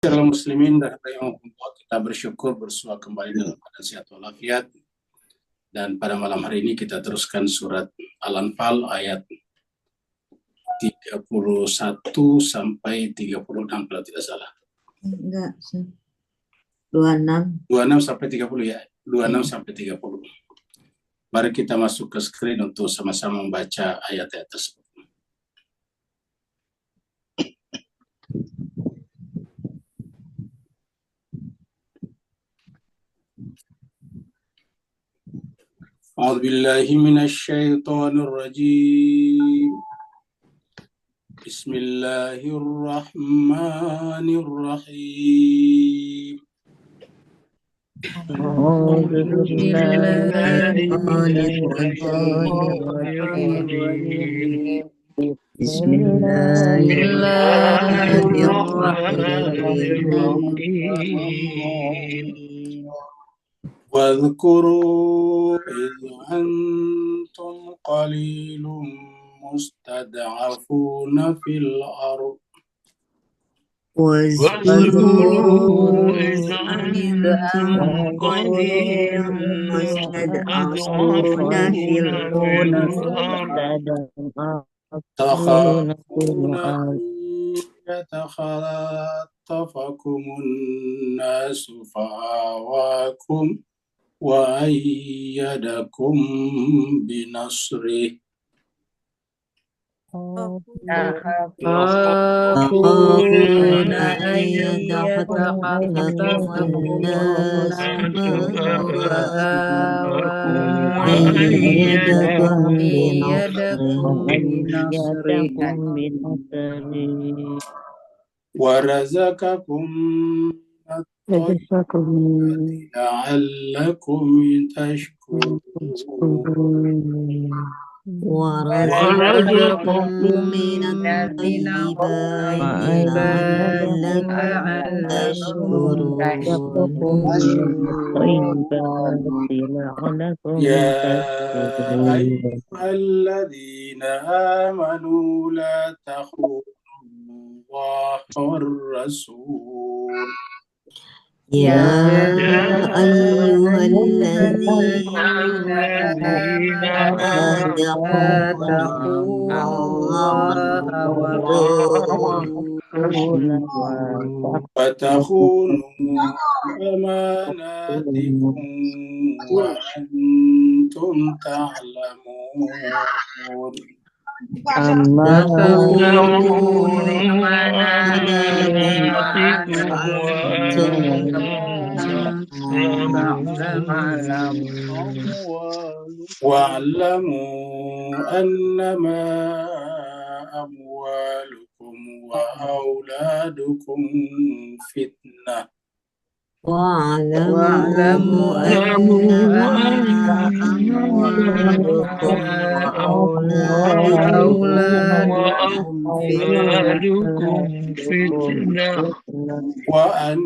Shalom muslimin dan rahimahumullah, kita bersyukur bersua kembali dalam keadaan sehat walafiat. Dan pada malam hari ini kita teruskan surat Al-Anfal ayat 31 sampai 36 kalau tidak salah. Enggak, 26 sampai 30 ya. 26 sampai 30. Mari kita masuk ke screen untuk sama-sama membaca ayat-ayat tersebut. أعوذ بالله من الشيطان الرجيم بسم الله الرحمن الرحيم أعوذ بالله من الشيطان الرجيم بسم الله الرحمن الرحيم واذكروا إذ أنتم قليل مستضعفون في الأرض واذكروا إذ أنتم قليل مستضعفون في الأرض تخافون أن يتخطفكم الناس فآواكم وأيدكم بنصره تخافون أن يتخطفكم الناس وأيدكم بنصره ورزقكم لعلكم تشكرون ورزقكم من الطيبات لعلكم تشكرون يا أيها الذين آمنوا لا تخونوا الله والرسول يا أيها الذين آمنوا لا تخونوا الله والرسول وتخونوا أماناتكم وأنتم تعلمون واعلموا أنما أموالكم وأولادكم فتنة واعلموا أنما أموالكم وأولادكم فتنة وأن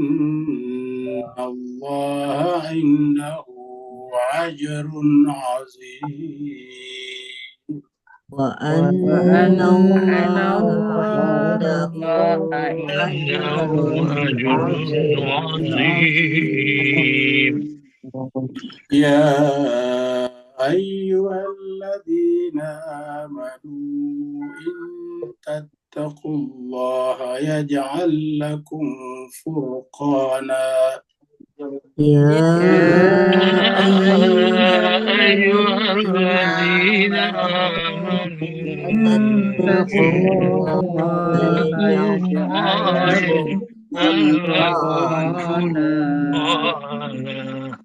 الله عنده أجر عظيم وأن الله عنده أجر عظيم يا أيها الذين آمنوا إن تتقوا الله يجعل لكم فرقانا يا أيها الذين آمنوا اتقوا الله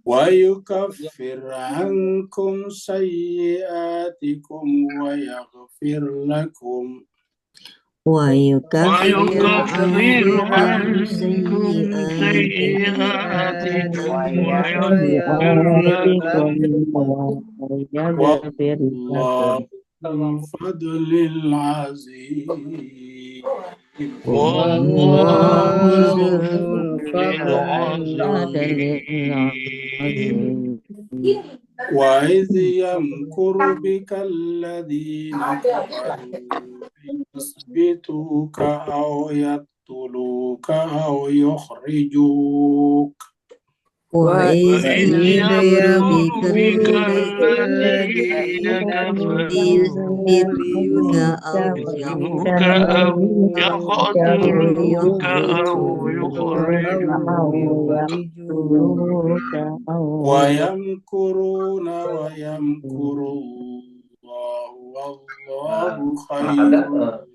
ويكفر عنكم سيئاتكم ويغفر لكم عنكم سيئاتكم ويغفر والله ذو الفضل العظيم والله ذو الفضل العظيم وإذ يمكر بك الذين كفروا ليثبتوك أو يقتلوك أو يخرجوك وإذ وإذ يمكر يمكر بك بك الذين الذين كفروا ليثبتوك أو يثبتوك أو يقتلوك أو يخرجوك ويمكرون ويمكر الله والله خير الماكرين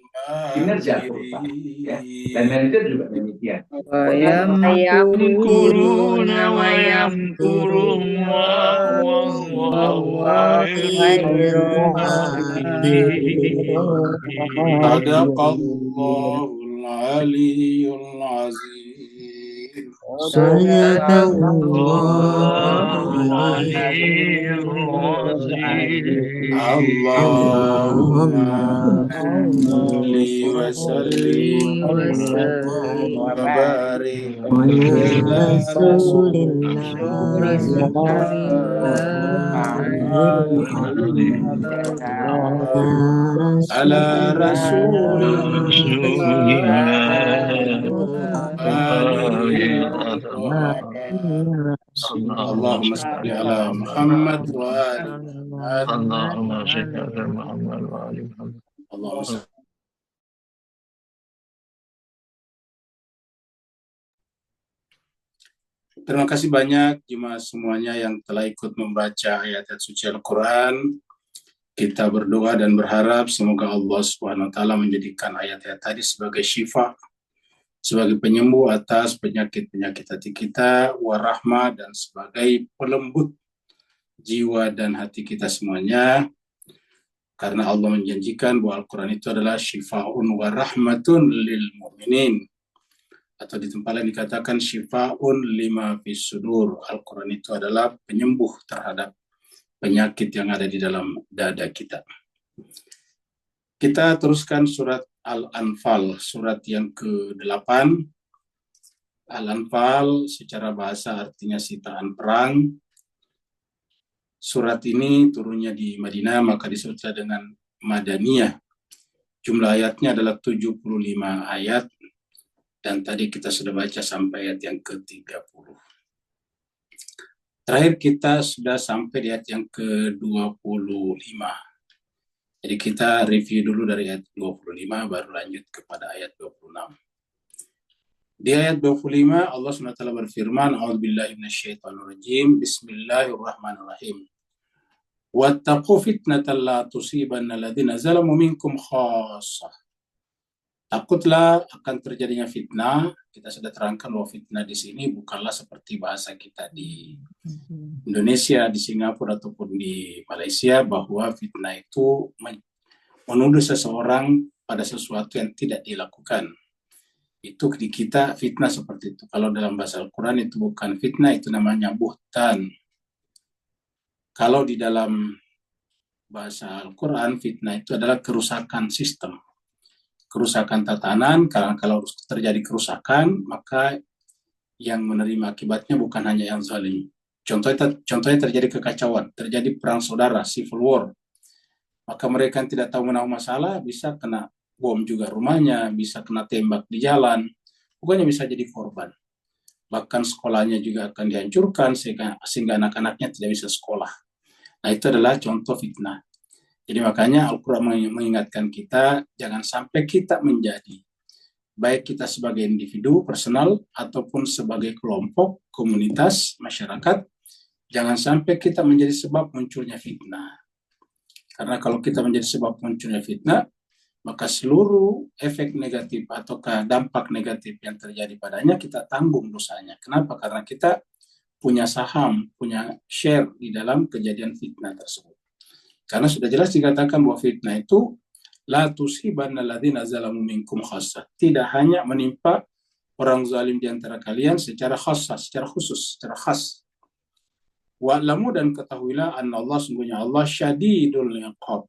ويمكرون ويمكر الله والله خير خير الماكرين. صدق الله العلي العظيم صدق الله الله العلي العظيم. اللهم اللهم صل صل وسلم وسلم وبارك على على رسول رسول الله الله على رسول رسول الله آله اللهم اللهم صل على محمد وآل محمد اللهم صل على محمد وآل محمد. اللهم صل. Terima kasih banyak jemaah semuanya yang telah ikut membaca ayat-ayat suci Al-Quran. Kita berdoa dan berharap semoga Allah Subhanahu wa taala menjadikan ayat-ayat tadi sebagai syifa, sebagai penyembuh atas penyakit-penyakit hati kita, warahmah, dan sebagai pelembut jiwa dan hati kita semuanya. Karena Allah menjanjikan bahwa Al-Quran itu adalah syifa'un wa rahmatun lil mu'minin. Atau di tempat lain dikatakan syifa'un lima fis sudur. Al-Quran itu adalah penyembuh terhadap penyakit yang ada di dalam dada kita. Kita teruskan surat Al-Anfal, surat yang ke-8. Al-Anfal secara bahasa artinya sitaan perang. Surat ini turunnya di Madinah, maka disebutlah dengan Madaniyah. Jumlah ayatnya adalah 75 ayat. Dan tadi kita sudah baca sampai ayat yang ke-30. Terakhir kita sudah sampai di ayat yang ke-25. Jadi kita review dulu dari ayat 25, baru lanjut kepada ayat 26. Di ayat 25, Allah SWT berfirman, A'udzubillahi minasyaitonirrajim, Bismillahirrahmanirrahim. Wattaqu fitnatan la tusibanna alladziina zalamu minkum khassah. Takutlah akan terjadinya fitnah. Kita sudah terangkan bahwa fitnah di sini bukanlah seperti bahasa kita di Indonesia, di Singapura, ataupun di Malaysia, bahwa fitnah itu menuduh seseorang pada sesuatu yang tidak dilakukan. Itu di kita fitnah seperti itu. Kalau dalam bahasa Al-Quran itu bukan fitnah, itu namanya buhtan. Kalau di dalam bahasa Al-Quran, fitnah itu adalah kerusakan sistem, kerusakan tatanan. Karena kalau terjadi kerusakan, maka yang menerima akibatnya bukan hanya yang zalim. Contohnya terjadi kekacauan, terjadi perang saudara, civil war. Maka mereka yang tidak tahu menahu masalah bisa kena bom juga rumahnya, bisa kena tembak di jalan, pokoknya bisa jadi korban. Bahkan sekolahnya juga akan dihancurkan sehingga anak-anaknya tidak bisa sekolah. Nah, itu adalah contoh fitnah. Jadi makanya Al-Quran mengingatkan kita, jangan sampai kita menjadi, baik kita sebagai individu, personal, ataupun sebagai kelompok, komunitas, masyarakat, jangan sampai kita menjadi sebab munculnya fitnah. Karena kalau kita menjadi sebab munculnya fitnah, maka seluruh efek negatif ataukah dampak negatif yang terjadi padanya kita tanggung dosanya. Kenapa? Karena kita punya saham, punya share di dalam kejadian fitnah tersebut. Karena sudah jelas dikatakan bahwa fitnah itu la tusibanna alladziina zalamu minkum khassah. Tidak hanya menimpa orang zalim di antara kalian secara khassah, secara khusus, secara khas. Wa'lamu, dan ketahuilah anna Allah, sungguhnya Allah syadidul iqab.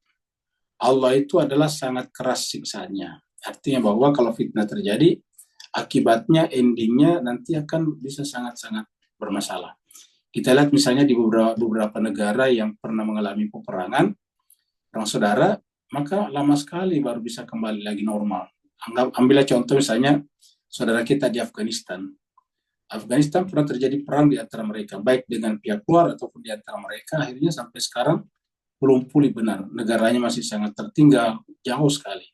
Allah itu adalah sangat keras siksanya. Artinya bahwa kalau fitnah terjadi, akibatnya, endingnya nanti akan bisa sangat-sangat bermasalah. Kita lihat misalnya di beberapa negara yang pernah mengalami peperangan, perang saudara, maka lama sekali baru bisa kembali lagi normal. Ambillah contoh misalnya saudara kita di Afghanistan. Afghanistan pernah terjadi perang di antara mereka, baik dengan pihak luar ataupun di antara mereka. Akhirnya sampai sekarang belum pulih benar. Negaranya masih sangat tertinggal, jauh sekali.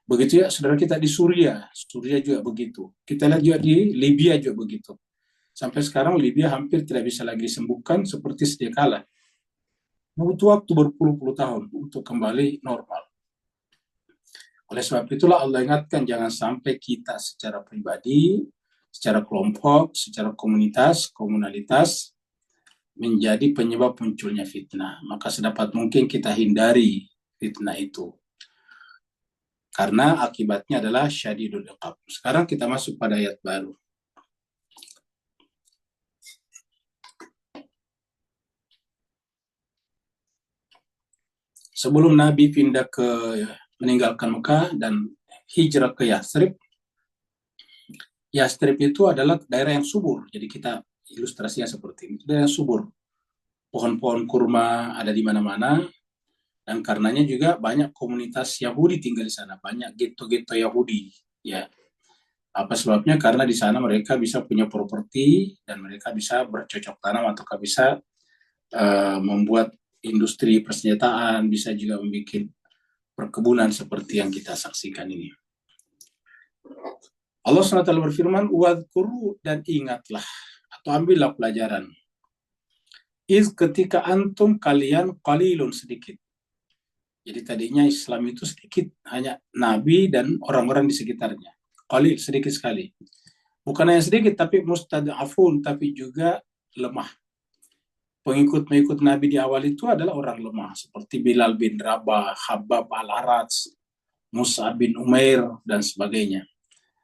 Begitu ya saudara kita di Suriah juga begitu. Kita lihat juga di Libya juga begitu. Sampai sekarang Libya hampir tidak bisa lagi disembuhkan seperti sedia kala. Butuh waktu berpuluh-puluh tahun untuk kembali normal. Oleh sebab itulah Allah ingatkan jangan sampai kita secara pribadi, secara kelompok, secara komunalitas menjadi penyebab munculnya fitnah. Maka sedapat mungkin kita hindari fitnah itu. Karena akibatnya adalah syadidul iqab. Sekarang kita masuk pada ayat baru. Sebelum Nabi meninggalkan Mekah dan hijrah ke Yastrib. Yastrib itu adalah daerah yang subur. Jadi kita ilustrasinya seperti ini. Daerah yang subur. Pohon-pohon kurma ada di mana-mana. Dan karenanya juga banyak komunitas Yahudi tinggal di sana. Banyak getto-getto Yahudi. Ya. Apa sebabnya? Karena di sana mereka bisa punya properti dan mereka bisa bercocok tanam atau bisa membuat industri persenjataan, bisa juga membuat perkebunan seperti yang kita saksikan ini. Allah SWT berfirman, wadhkuru, dan ingatlah atau ambillah pelajaran. Ketika antum kalian qalilun, sedikit. Jadi tadinya Islam itu sedikit, hanya Nabi dan orang-orang di sekitarnya. Qalil, sedikit sekali. Bukan hanya sedikit, tapi mustad'afun, tapi juga lemah. Pengikut-pengikut Nabi di awal itu adalah orang lemah, seperti Bilal bin Rabah, Khabbab al-Arats, Musa bin Umair, dan sebagainya.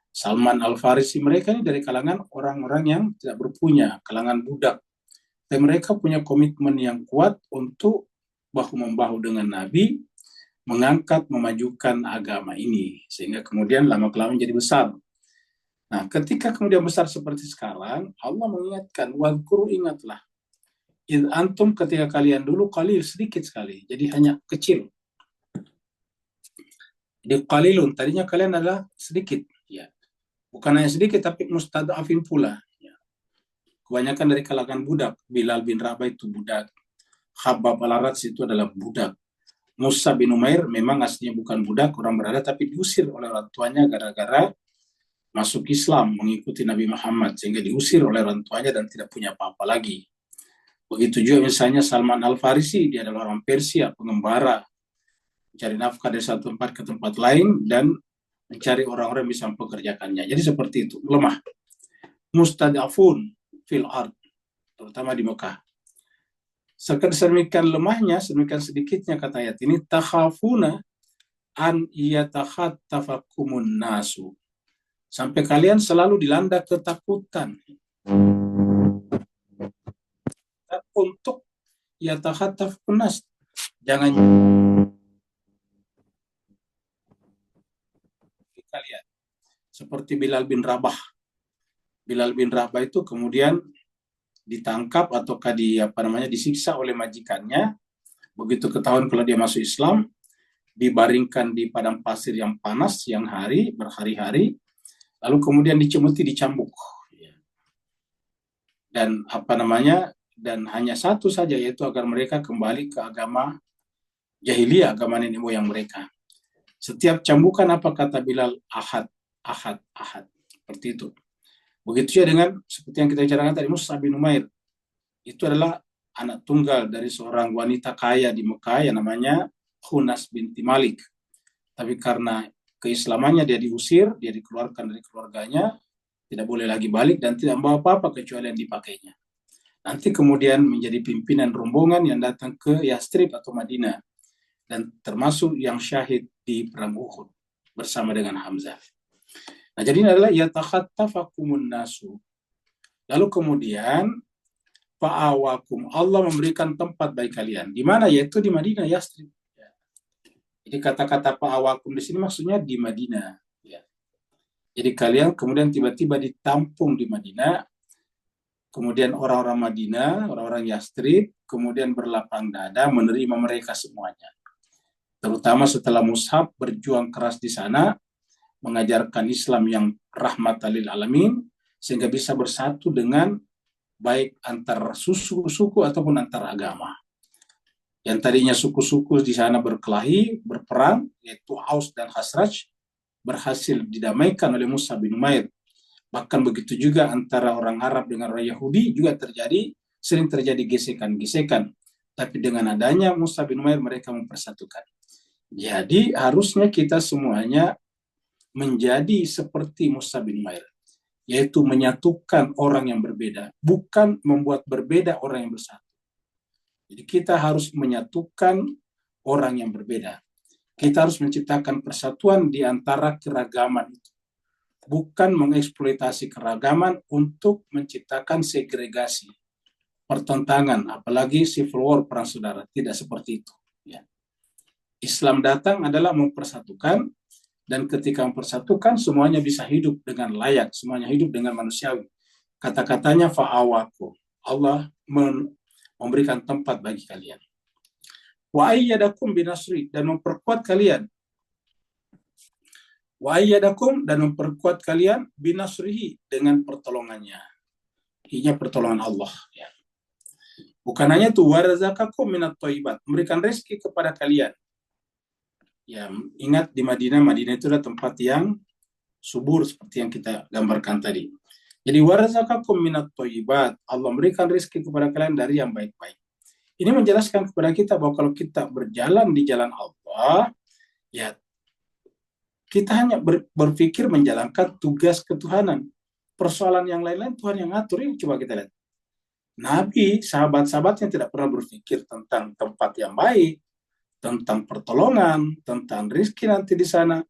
Salman al-Farisi, mereka ini dari kalangan orang-orang yang tidak berpunya, kalangan budak. Dan mereka punya komitmen yang kuat untuk bahu-membahu dengan Nabi, mengangkat, memajukan agama ini. Sehingga kemudian lama-kelamaan jadi besar. Nah, ketika kemudian besar seperti sekarang, Allah mengingatkan, wadhkuru, ingatlah. Antum ketika kalian dulu qalil, sedikit sekali, jadi hanya kecil. Jadi qalilun, tadinya kalian adalah sedikit, ya. Bukan hanya sedikit, tapi mustad'afin pula. Ya. Kebanyakan dari kalangan budak. Bilal bin Rabah itu budak. Khabbab al-Arats itu adalah budak. Musa bin Umair memang aslinya bukan budak, orang berada, tapi diusir oleh orang tuanya gara-gara masuk Islam, mengikuti Nabi Muhammad, sehingga diusir oleh orang tuanya dan tidak punya apa-apa lagi. Begitu juga misalnya Salman al-Farisi, dia adalah orang Persia, pengembara, mencari nafkah dari satu tempat ke tempat lain dan mencari orang-orang yang bisa mempekerjakannya. Jadi seperti itu, lemah. Mustad'afun fil ard, terutama di Mekah. Sedemikian lemahnya, sedemikian sedikitnya kata ayat ini, takhafuna an yatakhattafakumun nasu. Sampai kalian selalu dilanda ketakutan untuk yatakhattafun nas. Jangan kalian seperti Bilal bin Rabah. Bilal bin Rabah itu kemudian ditangkap ataukah disiksa oleh majikannya. Begitu ketahuan kalau dia masuk Islam, dibaringkan di padang pasir yang panas siang hari, berhari-hari, lalu kemudian dicemuti, dicambuk. Dan dan hanya satu saja, yaitu agar mereka kembali ke agama jahiliyah, agama nenek moyang mereka. Setiap cambukan apa kata Bilal? Ahad, ahad, ahad. Seperti itu. Begitu juga dengan seperti yang kita bicarakan tadi, Musa bin Umair. Itu adalah anak tunggal dari seorang wanita kaya di Mekah yang namanya Khunas binti Malik. Tapi karena keislamannya dia diusir, dia dikeluarkan dari keluarganya, tidak boleh lagi balik dan tidak membawa apa-apa kecuali yang dipakainya. Nanti kemudian menjadi pimpinan rombongan yang datang ke Yastrib atau Madinah. Dan termasuk yang syahid di perang Uhud bersama dengan Hamzah. Nah, jadi ini adalah yatakhattafakumun nasu. Lalu kemudian fa'awakum, Allah memberikan tempat bagi kalian. Di mana? Yaitu di Madinah, Yastrib. Jadi kata-kata fa'awakum di sini maksudnya di Madinah. Jadi kalian kemudian tiba-tiba ditampung di Madinah. Kemudian orang-orang Madinah, orang-orang Yastrib, kemudian berlapang dada menerima mereka semuanya. Terutama setelah Mus'ab berjuang keras di sana, mengajarkan Islam yang rahmatan lil alamin, sehingga bisa bersatu dengan baik antar suku ataupun antar agama. Yang tadinya suku-suku di sana berkelahi, berperang, yaitu Aus dan Khazraj, berhasil didamaikan oleh Mus'ab bin Umair. Bahkan begitu juga antara orang Arab dengan orang Yahudi juga sering terjadi gesekan-gesekan. Tapi dengan adanya Mus'ab bin Umair, mereka mempersatukan. Jadi harusnya kita semuanya menjadi seperti Mus'ab bin Umair, yaitu menyatukan orang yang berbeda, bukan membuat berbeda orang yang bersatu. Jadi kita harus menyatukan orang yang berbeda. Kita harus menciptakan persatuan di antara keragaman itu. Bukan mengeksploitasi keragaman untuk menciptakan segregasi, pertentangan, apalagi civil war, perang saudara. Tidak seperti itu. Ya. Islam datang adalah mempersatukan, dan ketika mempersatukan semuanya bisa hidup dengan layak, semuanya hidup dengan manusiawi. Kata-katanya fa'awaku, Allah memberikan tempat bagi kalian. Wa ayyadakum binasri, dan memperkuat kalian. Wa ayyadakum, dan memperkuat kalian binasrihi, dengan pertolongannya. Ini pertolongan Allah. Ya. Bukan hanya itu, warazakakum minat thayyibat, memberikan rezeki kepada kalian. Ya, ingat di Madinah itu adalah tempat yang subur seperti yang kita gambarkan tadi. Jadi warazakakum minat thayyibat, Allah memberikan rezeki kepada kalian dari yang baik-baik. Ini menjelaskan kepada kita bahwa kalau kita berjalan di jalan Allah, ya kita hanya berpikir menjalankan tugas ketuhanan. Persoalan yang lain-lain Tuhan yang ngatur. Ini coba kita lihat. Nabi, sahabat-sahabatnya tidak pernah berpikir tentang tempat yang baik, tentang pertolongan, tentang rezeki nanti di sana.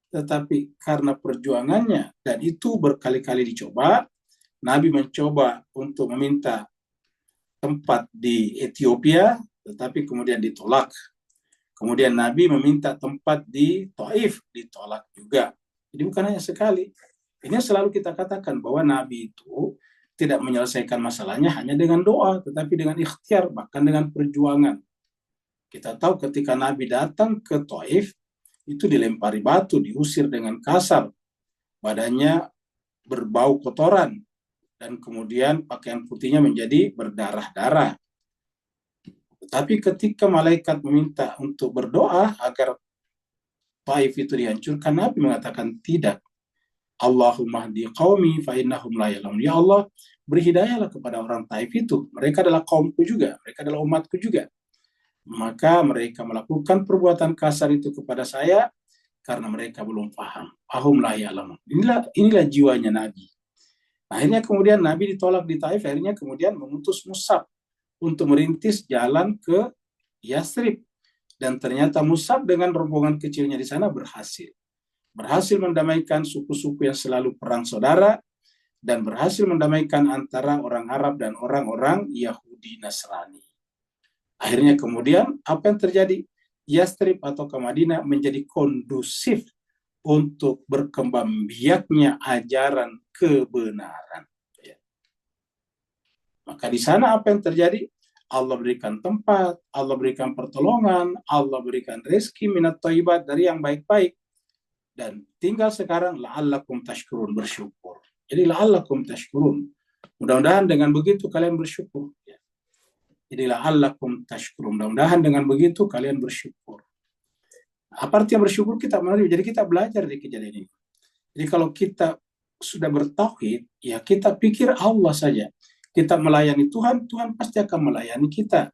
Tetapi karena perjuangannya, dan itu berkali-kali dicoba, Nabi mencoba untuk meminta tempat di Ethiopia, tetapi kemudian ditolak. Kemudian Nabi meminta tempat di Taif, ditolak juga. Jadi bukan hanya sekali. Ini selalu kita katakan bahwa Nabi itu tidak menyelesaikan masalahnya hanya dengan doa, tetapi dengan ikhtiar, bahkan dengan perjuangan. Kita tahu ketika Nabi datang ke Taif, itu dilempari batu, diusir dengan kasar. Badannya berbau kotoran, dan kemudian pakaian putihnya menjadi berdarah-darah. Tapi ketika malaikat meminta untuk berdoa agar Taif itu dihancurkan, Nabi mengatakan tidak. Allahumma hdi qaumi fa innahum la ya'lamun. Ya Allah, beri hidayahlah kepada orang Taif itu. Mereka adalah kaumku juga, mereka adalah umatku juga. Maka mereka melakukan perbuatan kasar itu kepada saya karena mereka belum paham. Ahum la ya'lamun. Inilah jiwanya Nabi. Akhirnya kemudian Nabi ditolak di Taif, akhirnya kemudian mengutus Mus'ab untuk merintis jalan ke Yasrib. Dan ternyata Mus'ab dengan rombongan kecilnya di sana berhasil mendamaikan suku-suku yang selalu perang saudara, dan berhasil mendamaikan antara orang Arab dan orang-orang Yahudi Nasrani. Akhirnya kemudian apa yang terjadi? Yasrib atau ke Madinah menjadi kondusif untuk berkembang biaknya ajaran kebenaran. Maka di sana apa yang terjadi? Allah berikan tempat, Allah berikan pertolongan, Allah berikan rezeki minat thayyibat, dari yang baik-baik. Dan tinggal sekarang la'allakum tashkurun, bersyukur. Jadi la'allakum tashkurun. Mudah-mudahan dengan begitu kalian bersyukur. Jadi la'allakum tashkurun. Mudah-mudahan dengan begitu kalian bersyukur. Apa artinya bersyukur? Kita menerima. Jadi kita belajar di kejadian ini. Jadi kalau kita sudah bertauhid, ya kita pikir Allah saja. Kita melayani Tuhan, Tuhan pasti akan melayani kita.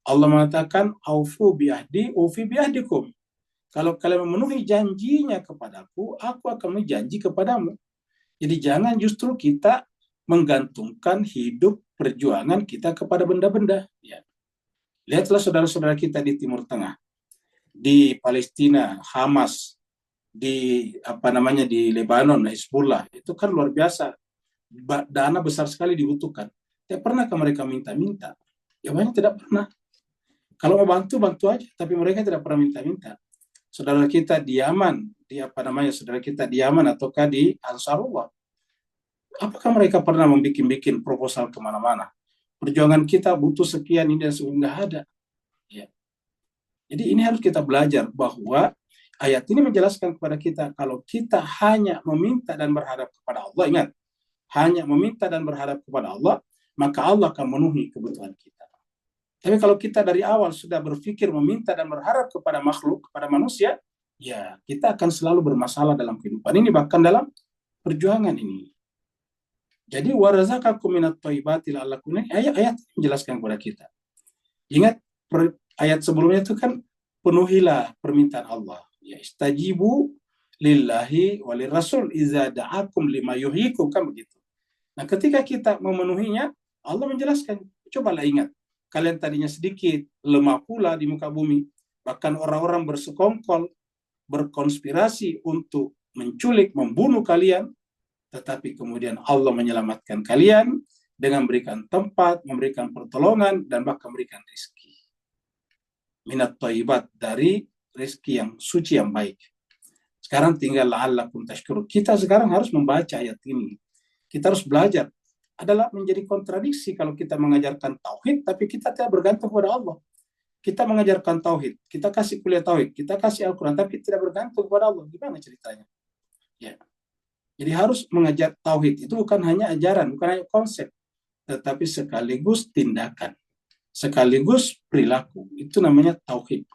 Allah mengatakan, aufu bi'ahdi, ufi bi'ahdikum. Kalau kalian memenuhi janjinya kepadaku, aku akan memenuhi janji kepadamu. Jadi jangan justru kita menggantungkan hidup perjuangan kita kepada benda-benda. Ya. Lihatlah saudara-saudara kita di Timur Tengah, di Palestina, Hamas, di di Lebanon, Hizbullah, itu kan luar biasa. Dana besar sekali dibutuhkan. Tidak pernahkah mereka minta-minta? Jawabannya tidak pernah. Kalau mau bantu aja, tapi mereka tidak pernah minta-minta. Saudara kita di Yaman, saudara kita di Yaman ataukah di Ansarullah, apakah mereka pernah membuat proposal kemana-mana? Perjuangan kita butuh sekian, ini dan nggak ada. Ya. Jadi ini harus kita belajar bahwa ayat ini menjelaskan kepada kita kalau kita hanya meminta dan berharap kepada Allah, ingat, hanya meminta dan berharap kepada Allah, maka Allah akan memenuhi kebutuhan kita. Tapi kalau kita dari awal sudah berpikir meminta dan berharap kepada makhluk, kepada manusia, ya kita akan selalu bermasalah dalam kehidupan ini, bahkan dalam perjuangan ini. Jadi warazaqakum minat thayyibati la'allakum, ayat menjelaskan kepada kita. Ingat ayat sebelumnya itu kan penuhilah permintaan Allah. Ya, istajibu lillahi walir rasul iza da'akum lima yuhyikum, kan begitu. Nah, ketika kita memenuhinya, Allah menjelaskan, cobalah ingat, kalian tadinya sedikit, lemah pula di muka bumi, bahkan orang-orang bersekongkol, berkonspirasi untuk menculik, membunuh kalian, tetapi kemudian Allah menyelamatkan kalian dengan memberikan tempat, memberikan pertolongan, dan bahkan memberikan rezeki. Minat thayyibat, dari rezeki yang suci, yang baik. Sekarang tinggal la'allakum tashkurun. Kita sekarang harus membaca ayat ini. Kita harus belajar. Adalah menjadi kontradiksi kalau kita mengajarkan tauhid, tapi kita tidak bergantung kepada Allah. Kita mengajarkan tauhid, kita kasih kuliah tauhid, kita kasih Al-Quran, tapi tidak bergantung kepada Allah. Gimana ceritanya? Ya. Jadi harus mengajar tauhid itu bukan hanya ajaran, bukan hanya konsep, tetapi sekaligus tindakan, sekaligus perilaku. Itu namanya tauhid.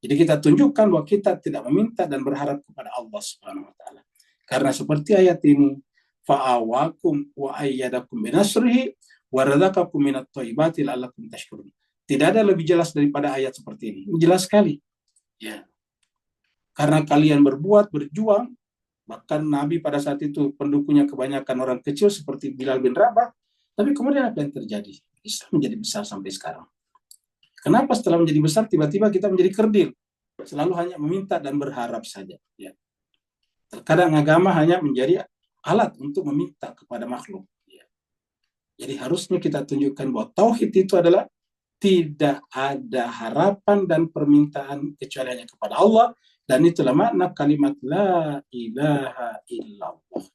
Jadi kita tunjukkan bahwa kita tidak meminta dan berharap kepada Allah Subhanahu wa taala. Karena seperti ayat ini, fa'awakum wa ayyadakum binasrihi wa razaqakum minat thayyibati la'allakum tashkurun. Tidak ada lebih jelas daripada ayat seperti ini. Ini jelas sekali. Ya. Karena kalian berbuat, berjuang, bahkan Nabi pada saat itu pendukungnya kebanyakan orang kecil seperti Bilal bin Rabah, tapi kemudian apa yang terjadi? Islam menjadi besar sampai sekarang. Kenapa setelah menjadi besar tiba-tiba kita menjadi kerdil? Selalu hanya meminta dan berharap saja. Ya. Terkadang agama hanya menjadi alat untuk meminta kepada makhluk. Ya. Jadi harusnya kita tunjukkan bahwa tauhid itu adalah tidak ada harapan dan permintaan kecuali hanya kepada Allah, dan itulah makna kalimat la ilaha illallah.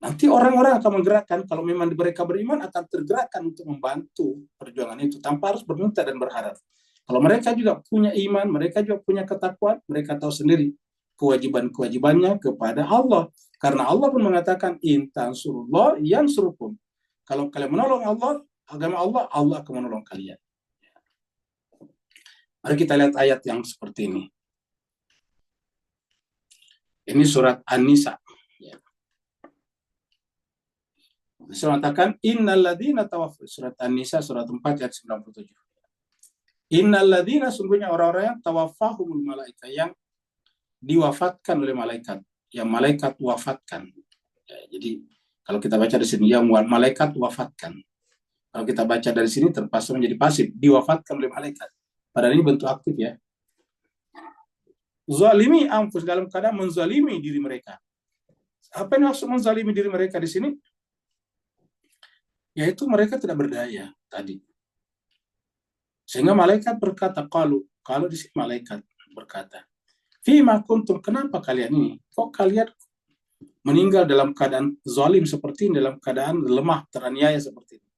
Nanti orang-orang akan menggerakkan, kalau memang mereka beriman akan tergerakkan untuk membantu perjuangan itu tanpa harus berminta dan berharap. Kalau mereka juga punya iman, mereka juga punya ketakwaan, mereka tahu sendiri kewajiban-kewajibannya kepada Allah. Karena Allah pun mengatakan, in tansurullah yansurukum. Kalau kalian menolong Allah, agama Allah, Allah akan menolong kalian. Mari kita lihat ayat yang seperti ini. Ini surat An-Nisa. Saya mengatakan, innalladzina tawaffu, surat An-Nisa, surat 4, ayat 97. Innalladzina, sungguhnya orang-orang yang tawaffahumul malaika, yang diwafatkan oleh malaikat, yang malaikat wafatkan. Ya, jadi kalau kita baca di sini, yang malaikat wafatkan. Kalau kita baca dari sini terpaksa menjadi pasif, diwafatkan oleh malaikat. Padahal ini bentuk aktif ya. Zalimi anfus, dalam keadaan menzalimi diri mereka. Apa yang maksud menzalimi diri mereka di sini? Yaitu mereka tidak berdaya tadi. Sehingga malaikat berkata, kalau di sini malaikat berkata, fima kuntum, kenapa kalian ini? Kok kalian meninggal dalam keadaan zalim seperti ini, dalam keadaan lemah, teraniaya seperti ini?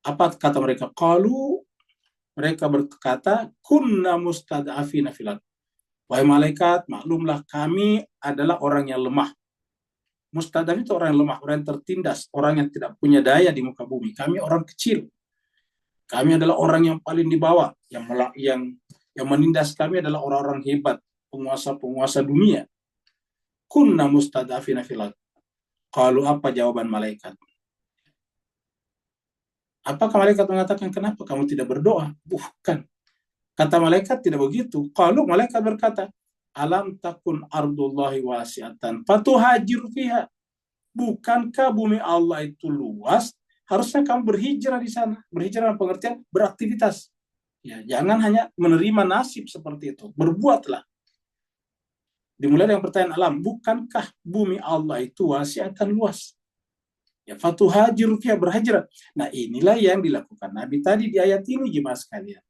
Apa kata mereka? Mereka berkata, kunna mustad'afina fil ardh. Wahai malaikat, maklumlah kami adalah orang yang lemah. Mustadaf itu orang yang lemah, orang yang tertindas, orang yang tidak punya daya di muka bumi. Kami orang kecil. Kami adalah orang yang paling di bawah, yang menindas kami adalah orang-orang hebat, penguasa-penguasa dunia. Kunna mustad'afina fil ardh. Qalu, apa jawaban malaikat? Apakah malaikat mengatakan, kenapa kamu tidak berdoa? Bukan. Kata malaikat tidak begitu. Qalu, malaikat berkata, alam takun ardullahi wasi'atan fatuhajir fiha. Bukankah bumi Allah itu luas? Harusnya kamu berhijrah di sana. Berhijrah dalam pengertian beraktivitas. Ya, jangan hanya menerima nasib seperti itu. Berbuatlah. Dimulai dengan pertanyaan alam, bukankah bumi Allah itu wasi'atan luas? Ya, fatuhajir fiha, berhijrah. Nah, inilah yang dilakukan Nabi tadi di ayat ini, jemaah sekalian.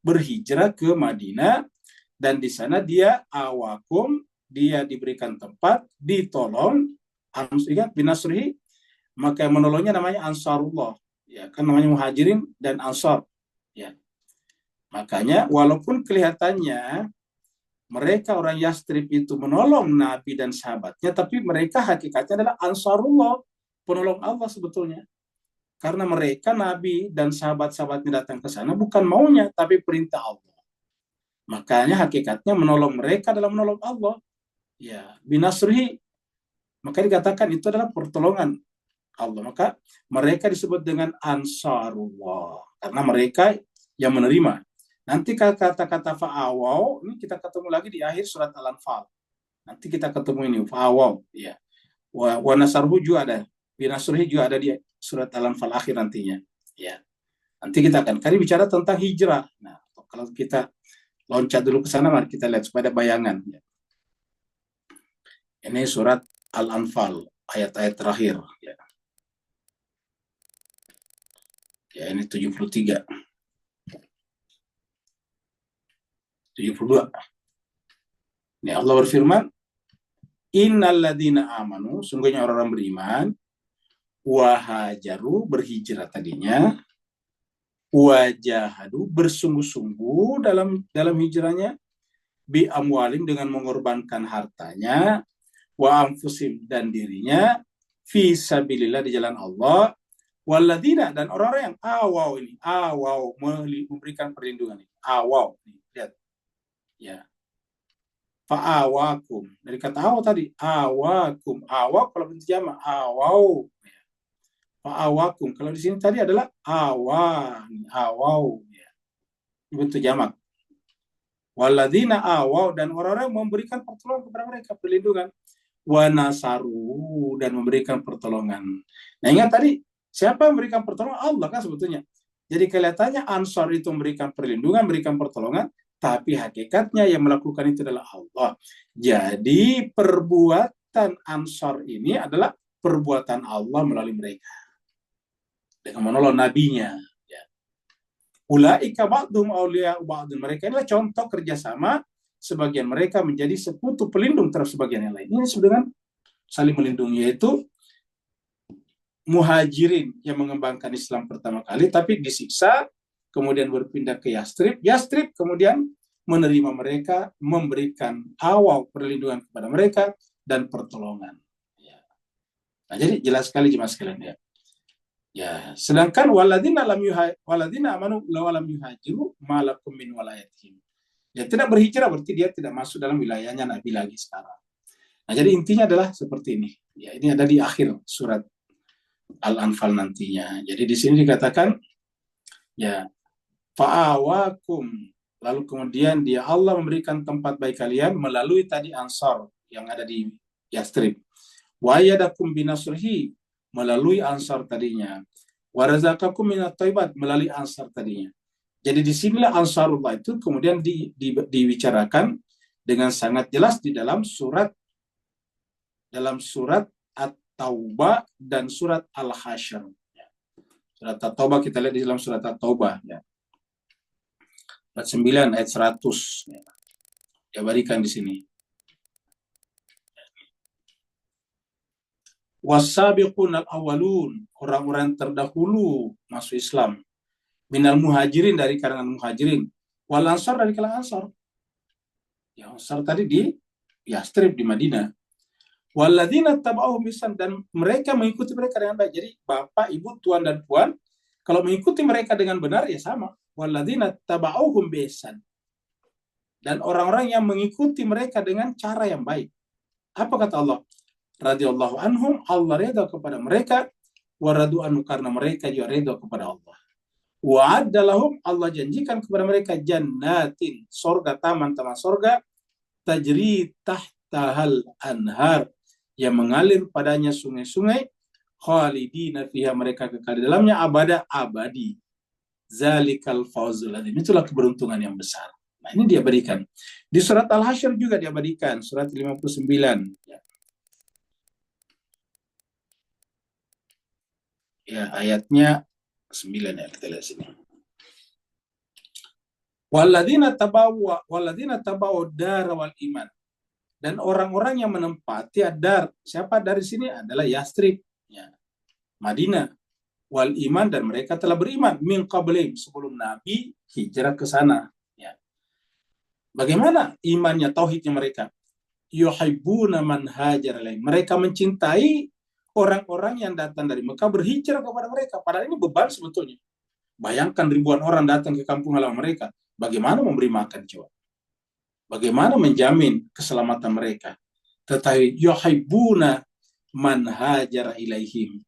Berhijrah ke Madinah, dan di sana dia awakum, dia diberikan tempat, ditolong, ingat binasrihi, maka yang menolongnya namanya Ansarullah, ya kan, namanya Muhajirin dan Ansar, ya. Makanya walaupun kelihatannya mereka orang Yastrib itu menolong Nabi dan sahabatnya, tapi mereka hakikatnya adalah Ansarullah, penolong Allah sebetulnya. Karena mereka Nabi dan sahabat-sahabatnya datang ke sana bukan maunya, tapi perintah Allah. Makanya hakikatnya menolong mereka adalah menolong Allah. Ya, binasrihi. Maka dikatakan itu adalah pertolongan Allah. Maka mereka disebut dengan Ansarullah. Karena mereka yang menerima. Nanti kata-kata fa'awaw, ini kita ketemu lagi di akhir surat Al-Anfal. Nanti kita ketemu ini, fa'awaw. Ya. Wa nasarhu juga ada. Binasrihi juga ada di surat Al-Anfal akhir nantinya. Ya. Nanti kita akan bicara tentang hijrah. Nah, kalau kita loncat dulu ke sana, mari kita lihat supaya ada bayangan. Ya. Ini surat Al-Anfal, ayat-ayat terakhir. Ya. Ya, ini 73. 72. Ini Allah berfirman, Innalladzina amanu, sungguhnya orang-orang beriman, wahajaru, berhijrah tadinya, wajahadu, bersungguh-sungguh dalam hijrahnya, bi amwalim, dengan mengorbankan hartanya, wa anfusim, dan dirinya, fi sabilillah, di jalan Allah, waladina, dan orang-orang yang awaw, memberikan perlindungan ini. Awaw, lihat. Ya. Fa'awakum, dari kata awaw tadi, awakum, awaw kalau bentuk jamak, awaw. Fa'awakum, kalau di sini tadi adalah awaw. Ya. Ini bentuk jamak. Waladina awaw, dan orang-orang memberikan pertolongan kepada mereka, perlindungan. Wa nasaru, dan memberikan pertolongan. Nah, ingat tadi, siapa yang memberikan pertolongan? Allah kan sebetulnya. Jadi kelihatannya Ansar itu memberikan perlindungan, memberikan pertolongan, tapi hakikatnya yang melakukan itu adalah Allah. Jadi perbuatan Ansar ini adalah perbuatan Allah melalui mereka. Dengan menolong nabinya. Ya. Ulaika ba'dhum awliya'u ba'dhin. Mereka inilah contoh kerjasama, sebagian mereka menjadi sekutu pelindung terhadap sebagian yang lain. Ini disebut dengan saling melindungi, yaitu Muhajirin yang mengembangkan Islam pertama kali, tapi disiksa, kemudian berpindah ke Yastrib. Yastrib kemudian menerima mereka, memberikan awal perlindungan kepada mereka, dan pertolongan. Ya. Nah, jadi jelas sekali jemaah sekalian ya. Ya, sedangkan waladina amanu lawalam yuhajiru malakum min walayatihim. Ya, tidak berhijrah berarti dia tidak masuk dalam wilayahnya Nabi lagi sekarang. Nah, jadi intinya adalah seperti ini. Ya, ini ada di akhir surat Al-Anfal nantinya. Jadi di sini dikatakan ya fa'awakum, lalu kemudian dia Allah memberikan tempat bagi kalian melalui tadi Ansar yang ada di Yastrib. Wa yadakum binasrihi, melalui Ansar tadinya. Wa razaqakum minat thayyibat, melalui Ansar tadinya. Jadi disinilah Ansarullah itu kemudian dibicarakan dengan sangat jelas di dalam surat At-Taubah dan surat Al-Hasyr. Surat At-Taubah kita lihat di dalam surat At-Taubah. Ya. Surat 9 ayat 100. Ya. Dia berikan di sini. Wasabiqun al-awwalun, orang-orang terdahulu masuk Islam. Minal muhajirin, dari kalangan muhajirin. Wal ansar, dari kalangan ansar. Ya, ansar tadi di Yastrib, di Madinah. Walladzina taba'uhum bisan, dan mereka mengikuti mereka dengan baik. Jadi bapak, ibu, tuan dan puan, kalau mengikuti mereka dengan benar ya sama. Walladzina taba'uhum bisan, dan orang-orang yang mengikuti mereka dengan cara yang baik. Apa kata Allah? Radhiyallahu anhum, Allah redha kepada mereka, wa radu anhu, karena mereka juga redha kepada Allah. Wa'adda lahum, Allah janjikan kepada mereka jannatin, sorga, taman-taman sorga, tajri tahtahal anhar, yang mengalir padanya sungai-sungai, khalidina fiha, mereka kekal di dalamnya abadi. Zalikal fawzul adzim, itulah keberuntungan yang besar. Nah, ini dia berikan. Di surat Al-Hasyr juga dia berikan, surat 59. Ya, ayatnya 9 ya, kita lihat sini. Walladzina tabawu dar wal iman, dan orang-orang yang menempati dar, siapa dari sini adalah Yastrib, ya, Madinah, wal iman, dan mereka telah beriman min qablim, sebelum Nabi hijrah ke sana, ya. Bagaimana imannya, tauhidnya mereka? Yuhibbuna man hajar ilaihim. Mereka mencintai orang-orang yang datang dari Mekah berhijrah kepada mereka. Padahal ini beban sebetulnya. Bayangkan ribuan orang datang ke kampung halaman mereka. Bagaimana memberi makan coba? Bagaimana menjamin keselamatan mereka? Tetapi yuhibbuna man hajar ilaihim.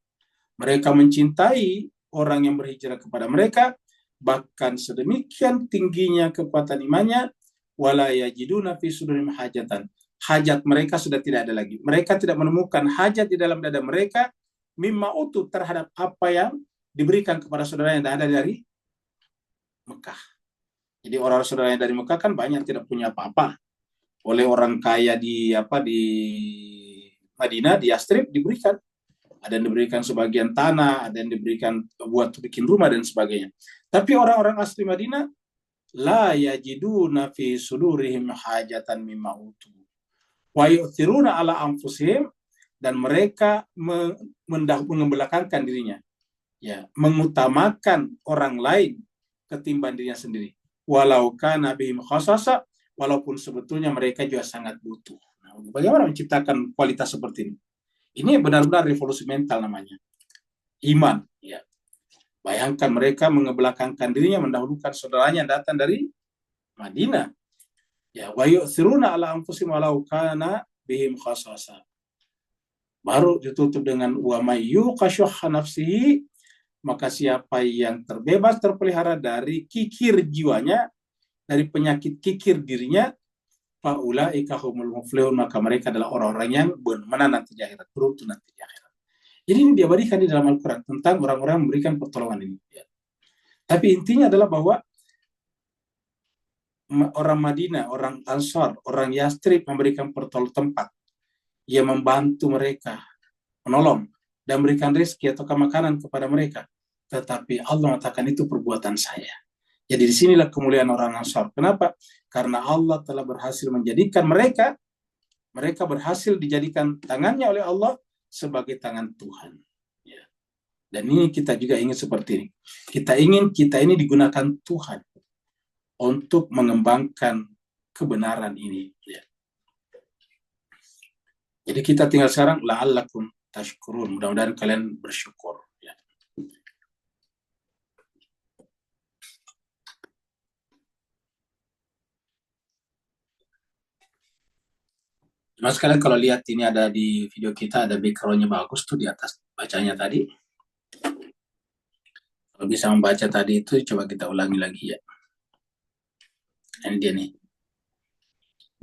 Mereka mencintai orang yang berhijrah kepada mereka, bahkan sedemikian tingginya kekuatan imannya, wala yajiduna fi sudurihim hajatan. Hajat mereka sudah tidak ada lagi. Mereka tidak menemukan hajat di dalam dada mereka mimma utu terhadap apa yang diberikan kepada saudara yang ada dari Mekah. Jadi orang saudara yang dari Mekah kan banyak tidak punya apa-apa. Oleh orang kaya di Madinah, di Yastrib diberikan. Ada yang diberikan sebagian tanah, ada yang diberikan buat bikin rumah dan sebagainya. Tapi orang-orang asli Madinah la yajiduna fi sudurihim hajatan mimma utu wa yu'thiruna ala anfusihim, dan mereka mengebelakangkan dirinya, ya, mengutamakan orang lain ketimbang dirinya sendiri. Walau kana bihim khasasa, walaupun sebetulnya mereka juga sangat butuh. Nah, bagaimana menciptakan kualitas seperti ini? Ini benar-benar revolusi mental namanya. Iman, ya. Bayangkan mereka mengebelakangkan dirinya, mendahulukan saudaranya yang datang dari Madinah. Ya, wa yu'thiruna ala anfusihim walau kana bihim khasasa. Baru ditutup dengan wa may yuqashuha nafsihi, maka siapa yang terbebas terpelihara dari kikir jiwanya, dari penyakit kikir dirinya, faulaika humul muflihun, maka mereka adalah orang-orang yang menang nanti di akhirat, beruntung nanti di akhirat. Jadi ini diabadikan di dalam Al-Quran tentang orang-orang yang memberikan pertolongan ini. Ya. Tapi intinya adalah bahwa orang Madinah, orang Ansar, orang Yastrib memberikan pertolongan tempat. Ia membantu mereka, menolong, dan memberikan rezeki atau makanan kepada mereka. Tetapi Allah mengatakan itu perbuatan saya. Jadi disinilah kemuliaan orang Ansar. Kenapa? Karena Allah telah berhasil menjadikan mereka berhasil dijadikan tangannya oleh Allah sebagai tangan Tuhan. Ya. Dan ini kita juga ingin seperti ini. Kita ingin kita ini digunakan Tuhan untuk mengembangkan kebenaran ini. Ya. Jadi kita tinggal sekarang la'allakum tashkurun. Mudah-mudahan kalian bersyukur. Ya. Mas kalian kalau lihat ini ada di video kita, ada background-nya bagus tuh di atas bacanya tadi. Kalau bisa membaca tadi itu, coba kita ulangi lagi ya. Ini dia nih.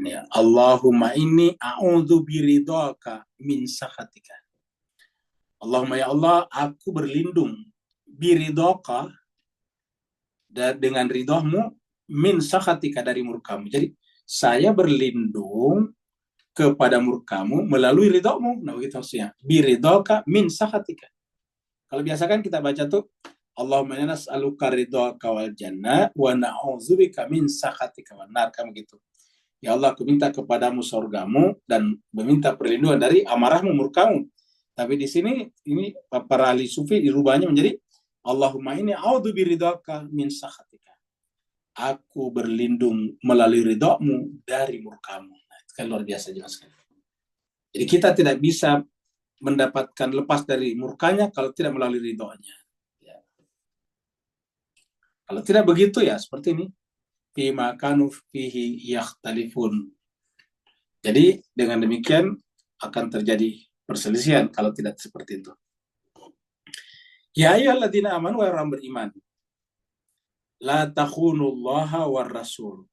Ini ya. Allahumma inni a'udzu biridhaka min sakhatika. Allahumma ya Allah, aku berlindung biridhaka, dengan ridhomu, min sakhatika, dari murkamu. Jadi saya berlindung kepada murkamu melalui ridhomu. Nah begitu maksudnya. Biridhaka min sakhatika. Kalau biasa kan kita baca tuh Allahumma inna nas'aluka ridhaka wal jannah wa na'udzubika min sakhatika wan nar, kan begitu. Ya Allah, aku minta kepadamu surgamu dan meminta perlindungan dari amarahmu, murkamu. Tapi di sini ini para ahli sufi dirubahnya menjadi Allahumma inni a'udzu biridhaka min sakhatika. Aku berlindung melalui ridhamu dari murkamu. Nah, itu kan luar biasa jelas sekali. Jadi kita tidak bisa mendapatkan lepas dari murkanya kalau tidak melalui ridhonya. Ya. Kalau tidak begitu ya seperti ini. Fima kanu fihi yakhtalifun. Jadi dengan demikian akan terjadi perselisihan kalau tidak seperti itu. Ya ayyuhalladzina amanu, wa orang beriman, la takhunullaha war rasul.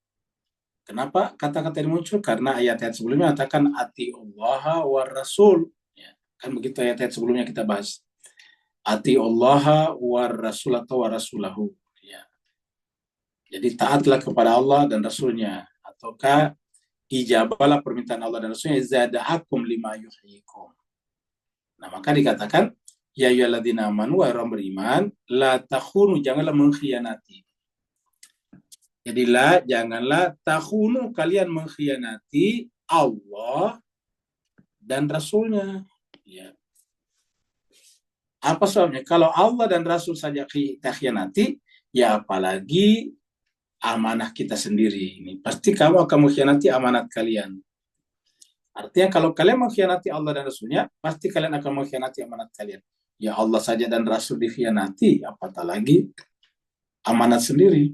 Kenapa kata-kata ini muncul? Karena ayat-ayat sebelumnya mengatakan atiullaha war rasul. Ya, kan begitu ayat-ayat sebelumnya kita bahas. Atiullaha war rasul atau war rasulahu. Jadi taatlah kepada Allah dan Rasulnya, ataukah ijabahlah permintaan Allah dan Rasulnya, zada'akum lima yuhyikum. Nah maka dikatakan ya ayyuhalladzina amanu, wa orang beriman, la takhunu, janganlah mengkhianati. Jadi janganlah takhunu, kalian mengkhianati Allah dan Rasulnya. Ya. Apa sebabnya? Kalau Allah dan Rasul saja kita khianati, ya apalagi amanah kita sendiri. Ini pasti kamu akan mengkhianati amanat kalian. Artinya kalau kalian mengkhianati Allah dan Rasulnya, pasti kalian akan mengkhianati amanat kalian. Ya Allah saja dan Rasul dikhianati, apatah lagi amanat sendiri.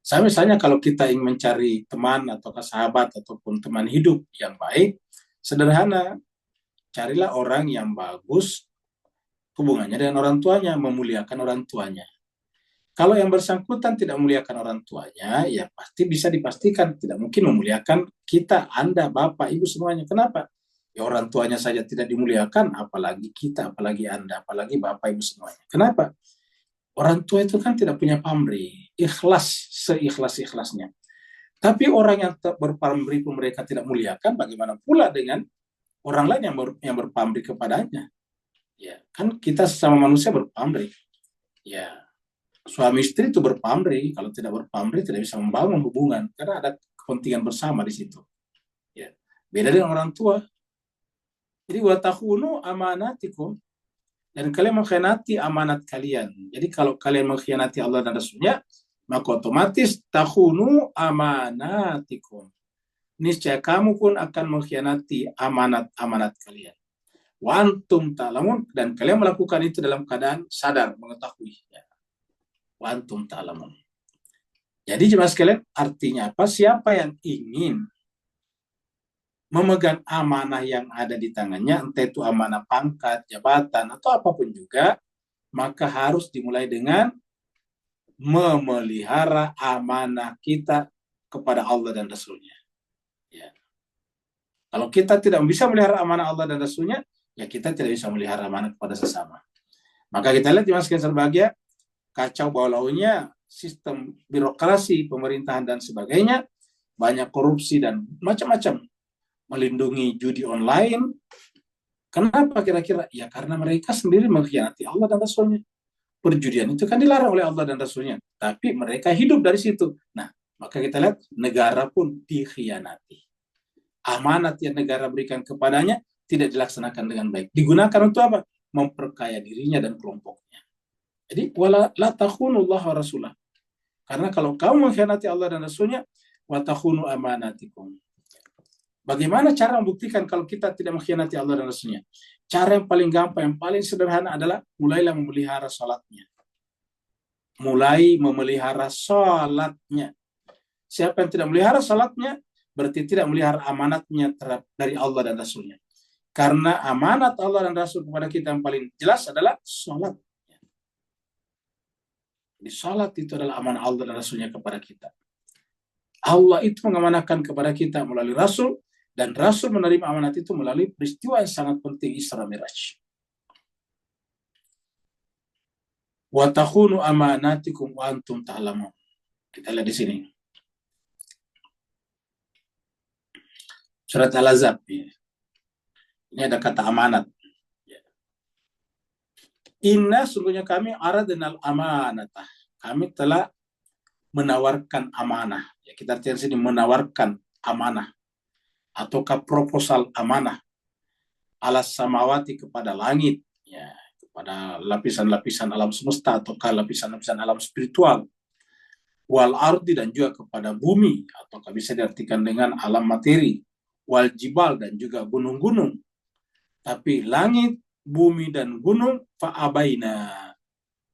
Saya misalnya kalau kita ingin mencari teman atau sahabat ataupun teman hidup yang baik, sederhana, carilah orang yang bagus hubungannya dengan orang tuanya, memuliakan orang tuanya. Kalau yang bersangkutan tidak memuliakan orang tuanya, ya pasti bisa dipastikan tidak mungkin memuliakan kita, Anda, Bapak, Ibu semuanya. Kenapa? Ya orang tuanya saja tidak dimuliakan, apalagi kita, apalagi Anda, apalagi Bapak, Ibu semuanya. Kenapa? Orang tua itu kan tidak punya pamrih, ikhlas, seikhlas-ikhlasnya. Tapi orang yang berpamrih pun mereka tidak muliakan, bagaimana pula dengan orang lain yang berpamrih kepadanya? Ya, kan kita sesama manusia berpamrih. Ya, suami istri itu berpamrih, kalau tidak berpamrih tidak bisa membangun hubungan karena ada kepentingan bersama di situ. Ya, beda dengan orang tua. Jadi wa takhunu amanatikum, dan kalian mengkhianati amanat kalian. Jadi kalau kalian mengkhianati Allah dan Rasulnya, maka otomatis takhunu amanatikum. Niscaya kamu pun akan mengkhianati amanat-amanat kalian. Wa antum ta'lamun, dan kalian melakukan itu dalam keadaan sadar, mengetahui. Ya. Wa antum ta'lamun. Jadi jemaah sekalian, artinya apa? Siapa yang ingin memegang amanah yang ada di tangannya, entah itu amanah pangkat, jabatan, atau apapun juga, maka harus dimulai dengan memelihara amanah kita kepada Allah dan Rasulnya. Ya. Kalau kita tidak bisa melihara amanah Allah dan Rasulnya, ya kita tidak bisa melihara amanah kepada sesama. Maka kita lihat di sekalian berbahagia, kacau balaunya sistem birokrasi, pemerintahan, dan sebagainya, banyak korupsi dan macam-macam. Melindungi judi online. Kenapa kira-kira? Ya karena mereka sendiri mengkhianati Allah dan Rasulnya. Perjudian itu kan dilarang oleh Allah dan Rasulnya. Tapi mereka hidup dari situ. Nah, maka kita lihat negara pun dikhianati. Amanat yang negara berikan kepadanya tidak dilaksanakan dengan baik. Digunakan untuk apa? Memperkaya dirinya dan kelompoknya. Jadi, wala la takhunullah wa rasulah. Karena kalau kamu mengkhianati Allah dan Rasulnya, wa takhunu amanatikum. Bagaimana cara membuktikan kalau kita tidak mengkhianati Allah dan Rasulnya? Cara yang paling gampang, yang paling sederhana adalah mulailah memelihara sholatnya. Mulai memelihara sholatnya. Siapa yang tidak memelihara sholatnya, berarti tidak memelihara amanatnya dari Allah dan Rasulnya. Karena amanat Allah dan Rasul kepada kita yang paling jelas adalah sholat. Jadi sholat itu adalah amanah Allah dan Rasulnya kepada kita. Allah itu mengamanahkan kepada kita melalui Rasul, dan Rasul menerima amanat itu melalui peristiwa yang sangat penting, Isra Miraj. Wa takhunu amanatikum wa antum ta'lamun. Kita lihat di sini. Surat Al-Ahzab. Ini ada kata amanat. Inna, sungguhnya kami aradnal amanatah. Kami telah menawarkan amanah. Ya, kita artinya sini menawarkan amanah. Ataukah proposal amanah alas samawati kepada langit, ya, kepada lapisan-lapisan alam semesta ataukah lapisan-lapisan alam spiritual, wal ardi, dan juga kepada bumi ataukah bisa diartikan dengan alam materi, wal jibal, dan juga gunung-gunung. Tapi langit, bumi, dan gunung fa'abaina,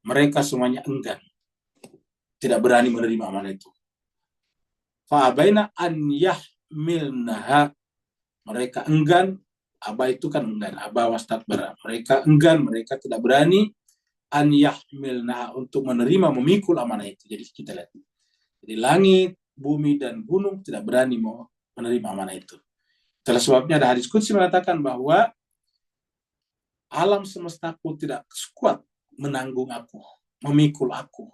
mereka semuanya enggan, tidak berani menerima amanah itu. Fa'abaina an yahmilnaha, mereka enggan. Aba itu kan enggan, aba wastakbara. Mereka enggan, mereka tidak berani an yahmilnaha, untuk menerima, memikul amanah itu. Jadi kita lihat. Jadi langit, bumi, dan gunung tidak berani mau menerima amanah itu. Itulah sebabnya ada hadis qudsi mengatakan bahwa alam semestaku tidak kuat menanggung aku, memikul aku.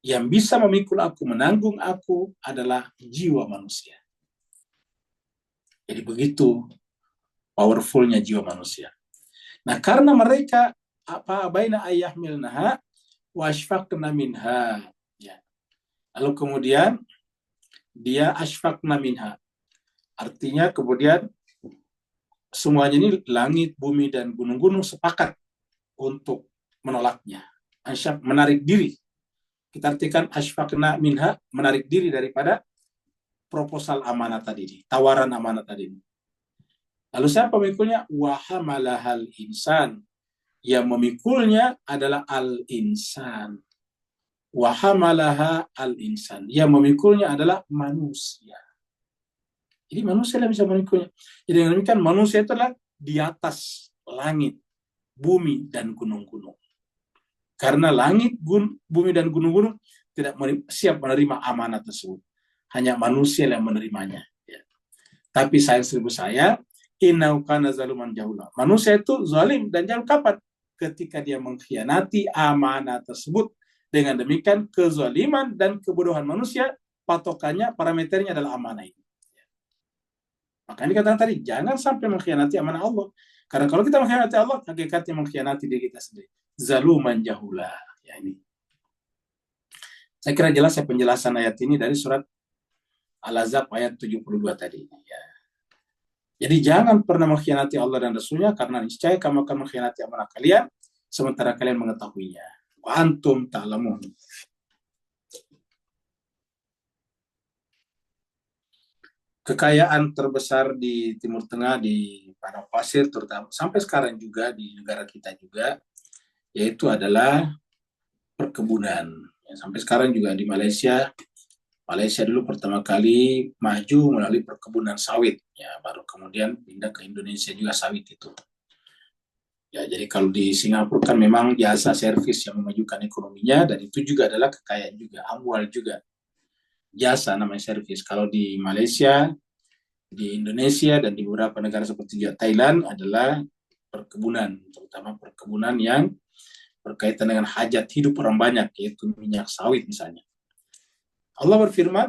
Yang bisa memikul aku, menanggung aku adalah jiwa manusia. Jadi begitu powerfulnya jiwa manusia. Nah, karena mereka baina ayyahmilnaha wa ashfaqna minha. Ya. Lalu kemudian dia ashfaqna minha. Artinya kemudian semuanya ini langit, bumi, dan gunung-gunung sepakat untuk menolaknya. Menarik diri. Kita artikan asfaqna minha, menarik diri daripada proposal amanah tadi, tawaran amanah tadi. Lalu siapa pemikulnya? Wa hamalahal insan. Yang memikulnya adalah al-insan. Wa hamalaha al-insan. Yang memikulnya adalah manusia. Jadi manusia yang bisa memikulnya. Jadi dengan demikian manusia itu adalah di atas langit, bumi, dan gunung-gunung. Karena langit, bumi, dan gunung-gunung tidak siap menerima amanah tersebut. Hanya manusia yang menerimanya. Ya. Tapi sayang seribu saya, innahu kana zaluman jahula. Manusia itu zalim dan jahil kapan? Ketika dia mengkhianati amanah tersebut. Dengan demikian kezaliman dan kebodohan manusia, patokannya, parameternya adalah amanah ini. Makanya dikatakan tadi, jangan sampai mengkhianati amanah Allah. Karena kalau kita mengkhianati Allah, hakikatnya mengkhianati diri kita sendiri. Zaluman jahula. Ya, ini. Saya kira jelas ya penjelasan ayat ini dari surat Al-Ahzab ayat 72 tadi. Ya. Jadi jangan pernah mengkhianati Allah dan Rasulnya, karena niscaya kamu akan mengkhianati amanah kalian, sementara kalian mengetahuinya. Wa antum ta'lamun. Kekayaan terbesar di Timur Tengah, di padang pasir, terutama sampai sekarang juga di negara kita juga, yaitu adalah perkebunan. Ya, sampai sekarang juga di Malaysia dulu pertama kali maju melalui perkebunan sawit, ya, baru kemudian pindah ke Indonesia juga sawit itu. Ya, jadi kalau di Singapura kan memang jasa servis yang memajukan ekonominya, dan itu juga adalah kekayaan juga, amwal juga. Jasa namanya servis. Kalau di Malaysia, di Indonesia, dan di beberapa negara seperti juga Thailand adalah perkebunan, terutama perkebunan yang berkaitan dengan hajat hidup orang banyak, yaitu minyak sawit misalnya. Allah berfirman,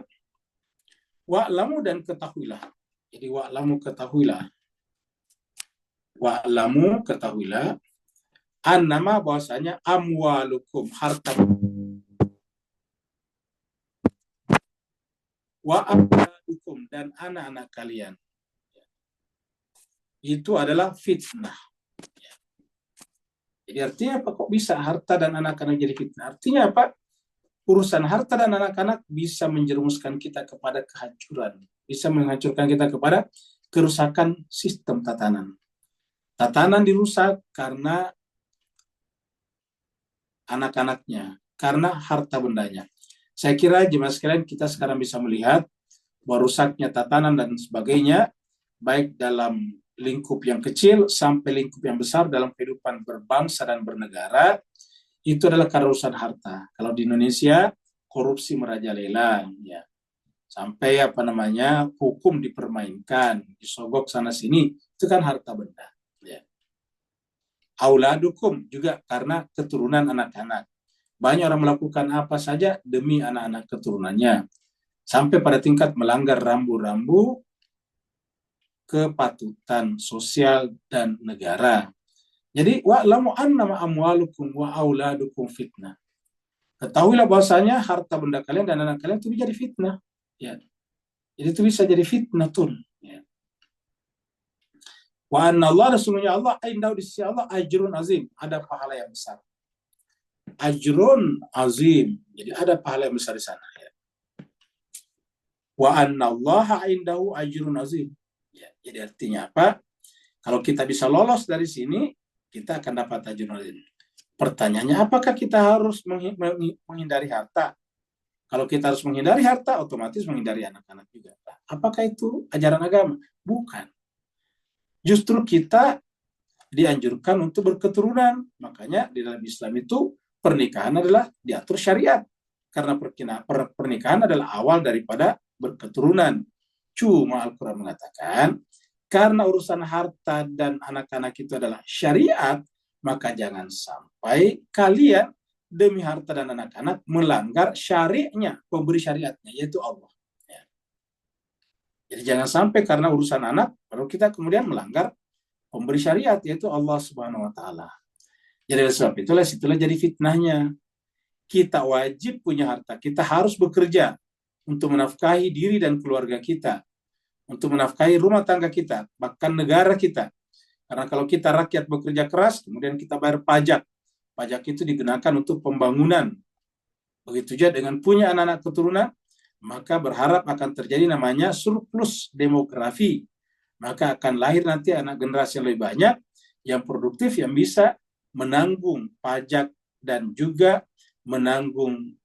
wa'lamu, dan ketahuilah. Jadi wa'lamu, ketahuilah, annama, bahwasanya amwalukum, harta, wa auladukum, dan anak-anak kalian, itu adalah fitnah. Jadi artinya apa? Kok bisa harta dan anak-anak jadi fitnah? Artinya apa? Urusan harta dan anak-anak bisa menjerumuskan kita kepada kehancuran, bisa menghancurkan kita kepada kerusakan sistem tatanan. Tatanan dirusak karena anak-anaknya, karena harta bendanya. Saya kira jemaah sekalian, kita sekarang bisa melihat bahwa rusaknya tatanan dan sebagainya, baik dalam lingkup yang kecil sampai lingkup yang besar dalam kehidupan berbangsa dan bernegara, itu adalah karena urusan harta. Kalau di Indonesia, korupsi merajalela, ya. Sampai hukum dipermainkan, disogok sana sini, itu kan harta benda. Ya. Auladukum juga karena keturunan anak-anak. Banyak orang melakukan apa saja demi anak-anak keturunannya. Sampai pada tingkat melanggar rambu-rambu kepatutan sosial dan negara. Jadi wa'lamu annama amwalukum wa auladukum fitnah. Ketahuilah bahwasanya harta benda kalian dan anak kalian itu bisa jadi fitnah. Ya. Jadi itu bisa jadi fitnah tuh. Ya. Wa anna Allah, sesungguhnya Allah, indahu, di sisi Allah, ajrun azim, ada pahala yang besar. Ajrun azim, jadi ada pahala yang besar di sana. Ya. Wa anna Allah indahu ajrun azim. Ya, jadi artinya apa? Kalau kita bisa lolos dari sini, kita akan dapat ajrun azim. Pertanyaannya, apakah kita harus menghindari harta? Kalau kita harus menghindari harta, otomatis menghindari anak-anak juga. Apakah itu ajaran agama? Bukan. Justru kita dianjurkan untuk berketurunan. Makanya di dalam Islam itu pernikahan adalah diatur syariat. Karena pernikahan adalah awal daripada berketurunan. Cuma Al-Quran mengatakan, karena urusan harta dan anak-anak itu adalah syariat, maka jangan sampai kalian demi harta dan anak-anak melanggar syariatnya, pemberi syariatnya, yaitu Allah. Ya. Jadi jangan sampai karena urusan anak, baru kita kemudian melanggar pemberi syariat, yaitu Allah Subhanahu wa Ta'ala. Jadi sebab itulah jadi fitnahnya. Kita wajib punya harta, kita harus bekerja untuk menafkahi diri dan keluarga kita, untuk menafkahi rumah tangga kita, bahkan negara kita. Karena kalau kita rakyat bekerja keras, kemudian kita bayar pajak. Pajak itu digunakan untuk pembangunan Begitu juga dengan punya anak-anak keturunan, maka berharap akan terjadi namanya surplus demografi. Maka akan lahir nanti anak generasi yang lebih banyak, yang produktif, yang bisa menanggung pajak dan juga menanggung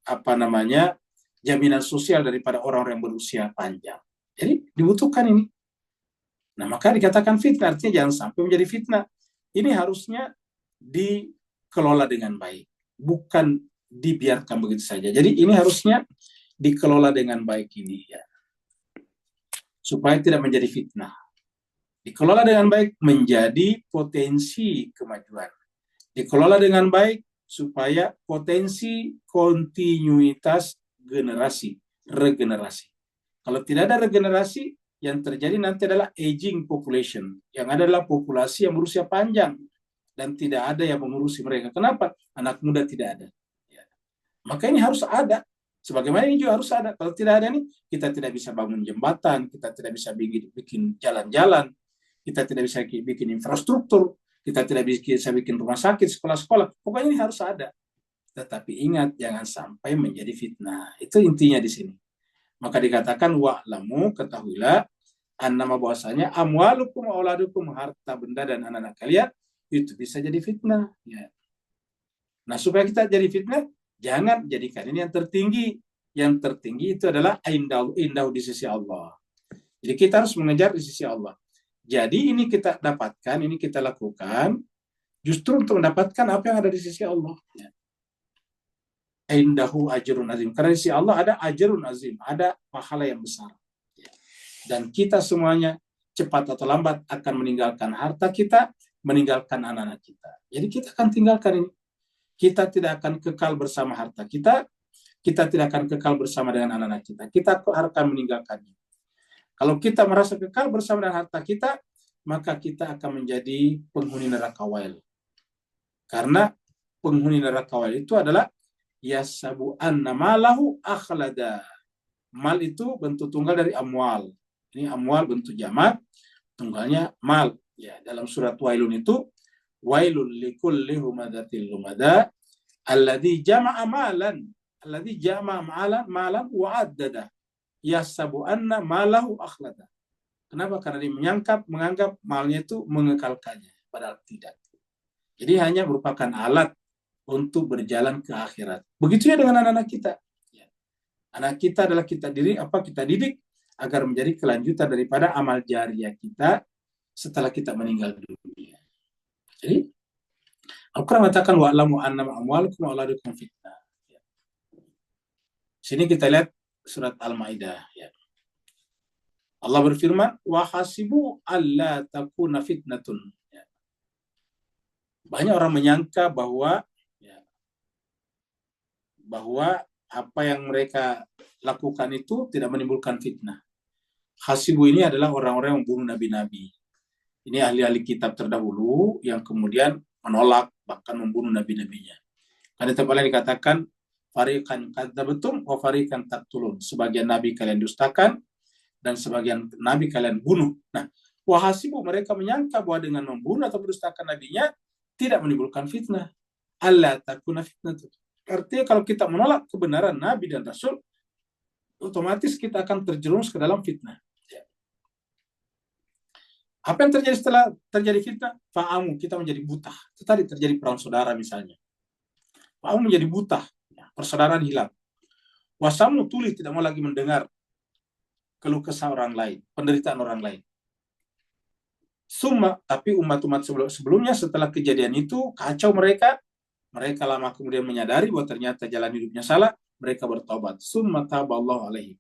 jaminan sosial daripada orang-orang yang berusia panjang. Jadi dibutuhkan ini. Nah, maka dikatakan fitnah, artinya jangan sampai menjadi fitnah. Ini harusnya dikelola dengan baik, bukan dibiarkan begitu saja. Jadi ini harusnya dikelola dengan baik ini, ya, supaya tidak menjadi fitnah. Dikelola dengan baik menjadi potensi kemajuan. Dikelola dengan baik supaya potensi kontinuitas generasi, regenerasi. Kalau tidak ada regenerasi, yang terjadi nanti adalah aging population, yang adalah populasi yang berusia panjang dan tidak ada yang mengurusi mereka. Kenapa? Anak muda tidak ada. Ya. Maka ini harus ada. Sebagaimana ini juga harus ada. Kalau tidak ada ini, kita tidak bisa bangun jembatan, kita tidak bisa bikin jalan-jalan, kita tidak bisa bikin infrastruktur, kita tidak bisa bikin rumah sakit, sekolah-sekolah. Pokoknya ini harus ada. Tetapi ingat, jangan sampai menjadi fitnah. Itu intinya di sini. Maka dikatakan wa'lamu, ketahuilah, annama bahwasanya amwalukum wa auladukum, harta benda dan anak-anak kalian itu bisa jadi fitnah. Ya. Nah, supaya kita jadi fitnah, jangan jadikan ini yang tertinggi. Yang tertinggi itu adalah indah di sisi Allah. Jadi kita harus mengejar di sisi Allah. Jadi ini kita dapatkan, ini kita lakukan justru untuk mendapatkan apa yang ada di sisi Allah. Ya. Indahu ajrun azim. Karena di sisi Allah ada ajrun azim, ada pahala yang besar. Dan kita semuanya cepat atau lambat akan meninggalkan harta kita, meninggalkan anak-anak kita. Jadi kita akan tinggalkan ini. Kita tidak akan kekal bersama harta kita, kita tidak akan kekal bersama dengan anak-anak kita. Kita akan meninggalkannya. Kalau kita merasa kekal bersama dengan harta kita, maka kita akan menjadi penghuni neraka wail. Karena penghuni neraka wail itu adalah yasabu anna malahu akhlada. Mal itu bentuk tunggal dari amwal. Ini amwal bentuk jamak, tunggalnya mal. Ya, dalam surat Wailun itu, wailul likulli humadatil lumada alladzi jama'a malan malan wa addada yasabu anna malahu akhlada. Kenapa? Karena dia menganggap malnya itu mengekalkannya, padahal tidak. Jadi hanya merupakan alat untuk berjalan ke akhirat. Begitu ya dengan anak-anak kita. Ya. Anak kita adalah kita didik agar menjadi kelanjutan daripada amal jariah kita setelah kita meninggal dunia. Jadi Al-Quran mengatakan wa'lamu annama amwalukum wa auladukum fitnah. Ya. Sini kita lihat surat Al-Maidah. Ya. Allah berfirman, wa hasibu alla takuna fitnatun. Ya. Banyak orang menyangka bahwa apa yang mereka lakukan itu tidak menimbulkan fitnah. Hasibu ini adalah orang-orang yang membunuh nabi-nabi. Ini ahli-ahli kitab terdahulu yang kemudian menolak bahkan membunuh nabi-nabinya. Karena tempat lain dikatakan fariqan kadzabtum wa fariqan taqtulun. Sebagian nabi kalian dustakan dan sebagian nabi kalian bunuh. Nah, wahasibu mereka menyangka bahwa dengan membunuh atau mendustakan nabinya tidak menimbulkan fitnah. Alla takuna fitnatun. Artinya kalau kita menolak kebenaran nabi dan rasul, otomatis kita akan terjerumus ke dalam fitnah. Apa yang terjadi setelah terjadi fitnah? Fa'amu, kita menjadi buta. Itu tadi terjadi perang saudara misalnya. Fa'amu menjadi buta, persaudaraan hilang. Wasamu tuli, tidak mau lagi mendengar keluh kesah orang lain, penderitaan orang lain. Summa, tapi umat-umat sebelumnya setelah kejadian itu kacau mereka lama kemudian menyadari bahwa ternyata jalan hidupnya salah, mereka bertobat. Summa taballahu alaihi.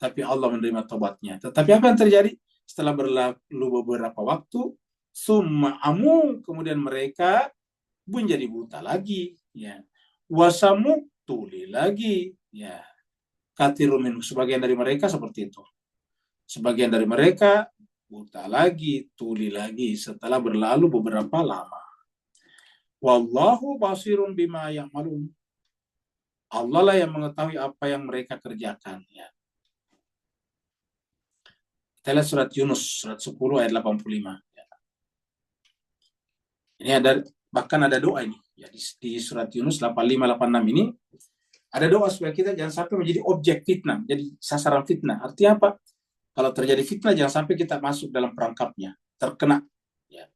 Tapi Allah menerima tobatnya. Tetapi apa yang terjadi? Setelah berlalu beberapa waktu, summa amu, kemudian mereka menjadi buta lagi. Ya. Wasamu tuli lagi. Ya. Katirumin, sebagian dari mereka seperti itu. Sebagian dari mereka buta lagi, tuli lagi setelah berlalu beberapa lama. Wallahu basirun bima ya'malun. Allah lah yang mengetahui apa yang mereka kerjakan. Ya. Kita lihat surat Yunus, surat 10 ayat 85. Ya. Ini bahkan ada doa ini. Ya, di surat Yunus 85-86 ini, Ada doa supaya kita jangan sampai menjadi objek fitnah, jadi sasaran fitnah. Artinya apa? Kalau terjadi fitnah, jangan sampai kita masuk dalam perangkapnya, terkena. Ya.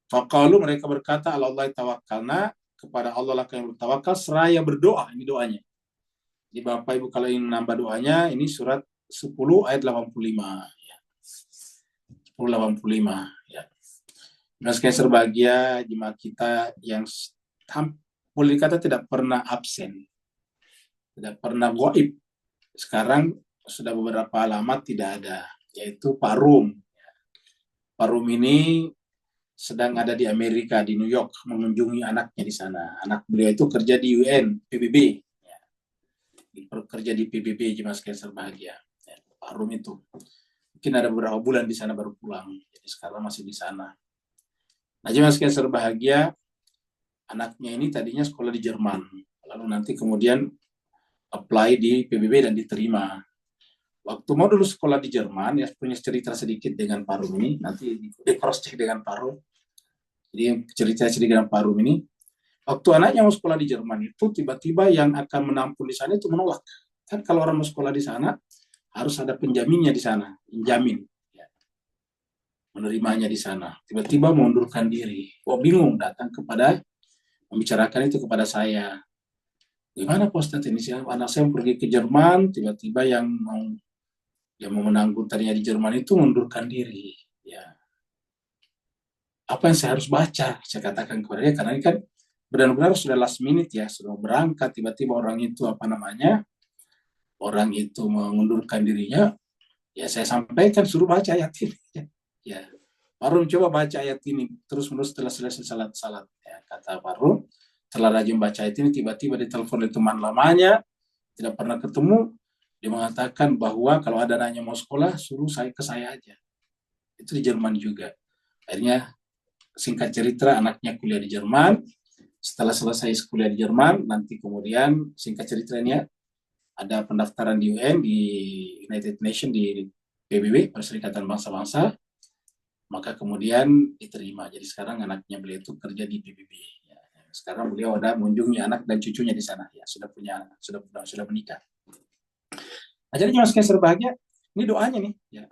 Faqalu, mereka berkata, Allah tawakkalna, kepada Allah lah kami bertawakal, seraya berdoa. Ini doanya. Di Bapak Ibu kalau ingin menambah doanya, ini surat 10 ayat 85. Ya. 10:85. Ya. Mas Kaiser bahagia, jemaah kita yang boleh dikata tidak pernah absen, tidak pernah goib. Sekarang sudah beberapa alamat tidak ada, yaitu Pak Rum. Pak Rum ini sedang ada di Amerika, di New York, mengunjungi anaknya di sana. Anak beliau itu kerja di UN, PBB. Ya. Kerja di PBB, jemaah Kaiser bahagia. Ya, Pak Rum itu. Mungkin ada beberapa bulan di sana baru pulang. Jadi sekarang masih di sana. Nah, jemaah Kaiser bahagia, anaknya ini tadinya sekolah di Jerman, lalu nanti kemudian apply di PBB dan diterima. Waktu mau dulu sekolah di Jerman, ya punya cerita sedikit dengan Pak Rum ini, nanti di cross check dengan Pak Rum. Jadi cerita sedikit dengan Pak Rum ini, waktu anaknya mau sekolah di Jerman itu tiba-tiba yang akan menampung di sana itu menolak. Kan kalau orang mau sekolah di sana harus ada penjaminnya di sana, penjamin. Menerimanya di sana. Tiba-tiba mengundurkan diri. Oh, bingung, datang kepada membicarakan itu kepada saya. Gimana Pak Ustadz ini? Anak saya pergi ke Jerman, tiba-tiba yang mau menanggung tadinya di Jerman itu mengundurkan diri. Ya. Apa yang saya harus baca? Saya katakan kepada dia, karena ini kan benar-benar sudah last minute ya, sudah berangkat, tiba-tiba orang itu orang itu mengundurkan dirinya, ya saya sampaikan suruh baca ayat ini. Ya. Baru coba baca ayat ini terus-menerus setelah selesai salat. Ya, kata Baru, setelah rajin baca ayat ini, tiba-tiba ditelepon oleh teman lamanya, tidak pernah ketemu, dia mengatakan bahwa kalau ada anaknya mau sekolah, suruh ke saya aja. Itu di Jerman juga. Akhirnya, singkat cerita, anaknya kuliah di Jerman. Setelah selesai kuliah di Jerman, nanti kemudian, singkat ceritanya, ada pendaftaran di UN, di United Nations, di PBB, Perserikatan Bangsa-Bangsa, maka kemudian diterima. Jadi sekarang anaknya beliau itu kerja di PBB. Ya. Sekarang beliau ada mengunjungi anak dan cucunya di sana. Ya, sudah punya anak, sudah menikah. Nah, jadi Mas Kaiser bahagia, ini doanya nih. Ya.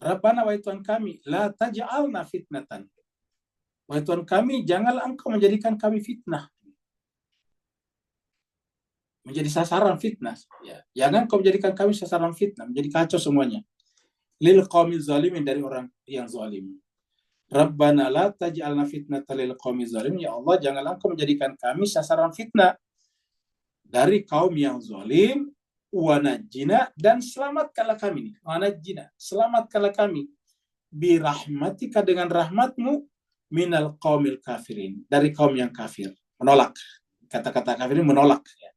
Rabbana wahai Tuhan kami, la taj'alna fitnatan. Wahai Tuhan kami, janganlah Engkau menjadikan kami fitnah. Menjadi sasaran fitnah. Ya. Jangan Engkau menjadikan kami sasaran fitnah, menjadi kacau semuanya. Lil qaumil zalimin, dari orang yang zalim. Rabbana la taj'alna fitnatan lil qaumil zalimin. Ya Allah, janganlah Engkau menjadikan kami sasaran fitnah dari kaum yang zalim. Wa najjina, dan selamatkanlah kami. Wa najjina, selamatkanlah kami. Bi rahmatika, dengan rahmatmu, minal qaumil kafirin, dari kaum yang kafir. Menolak. Kata-kata kafir ini menolak. Ya.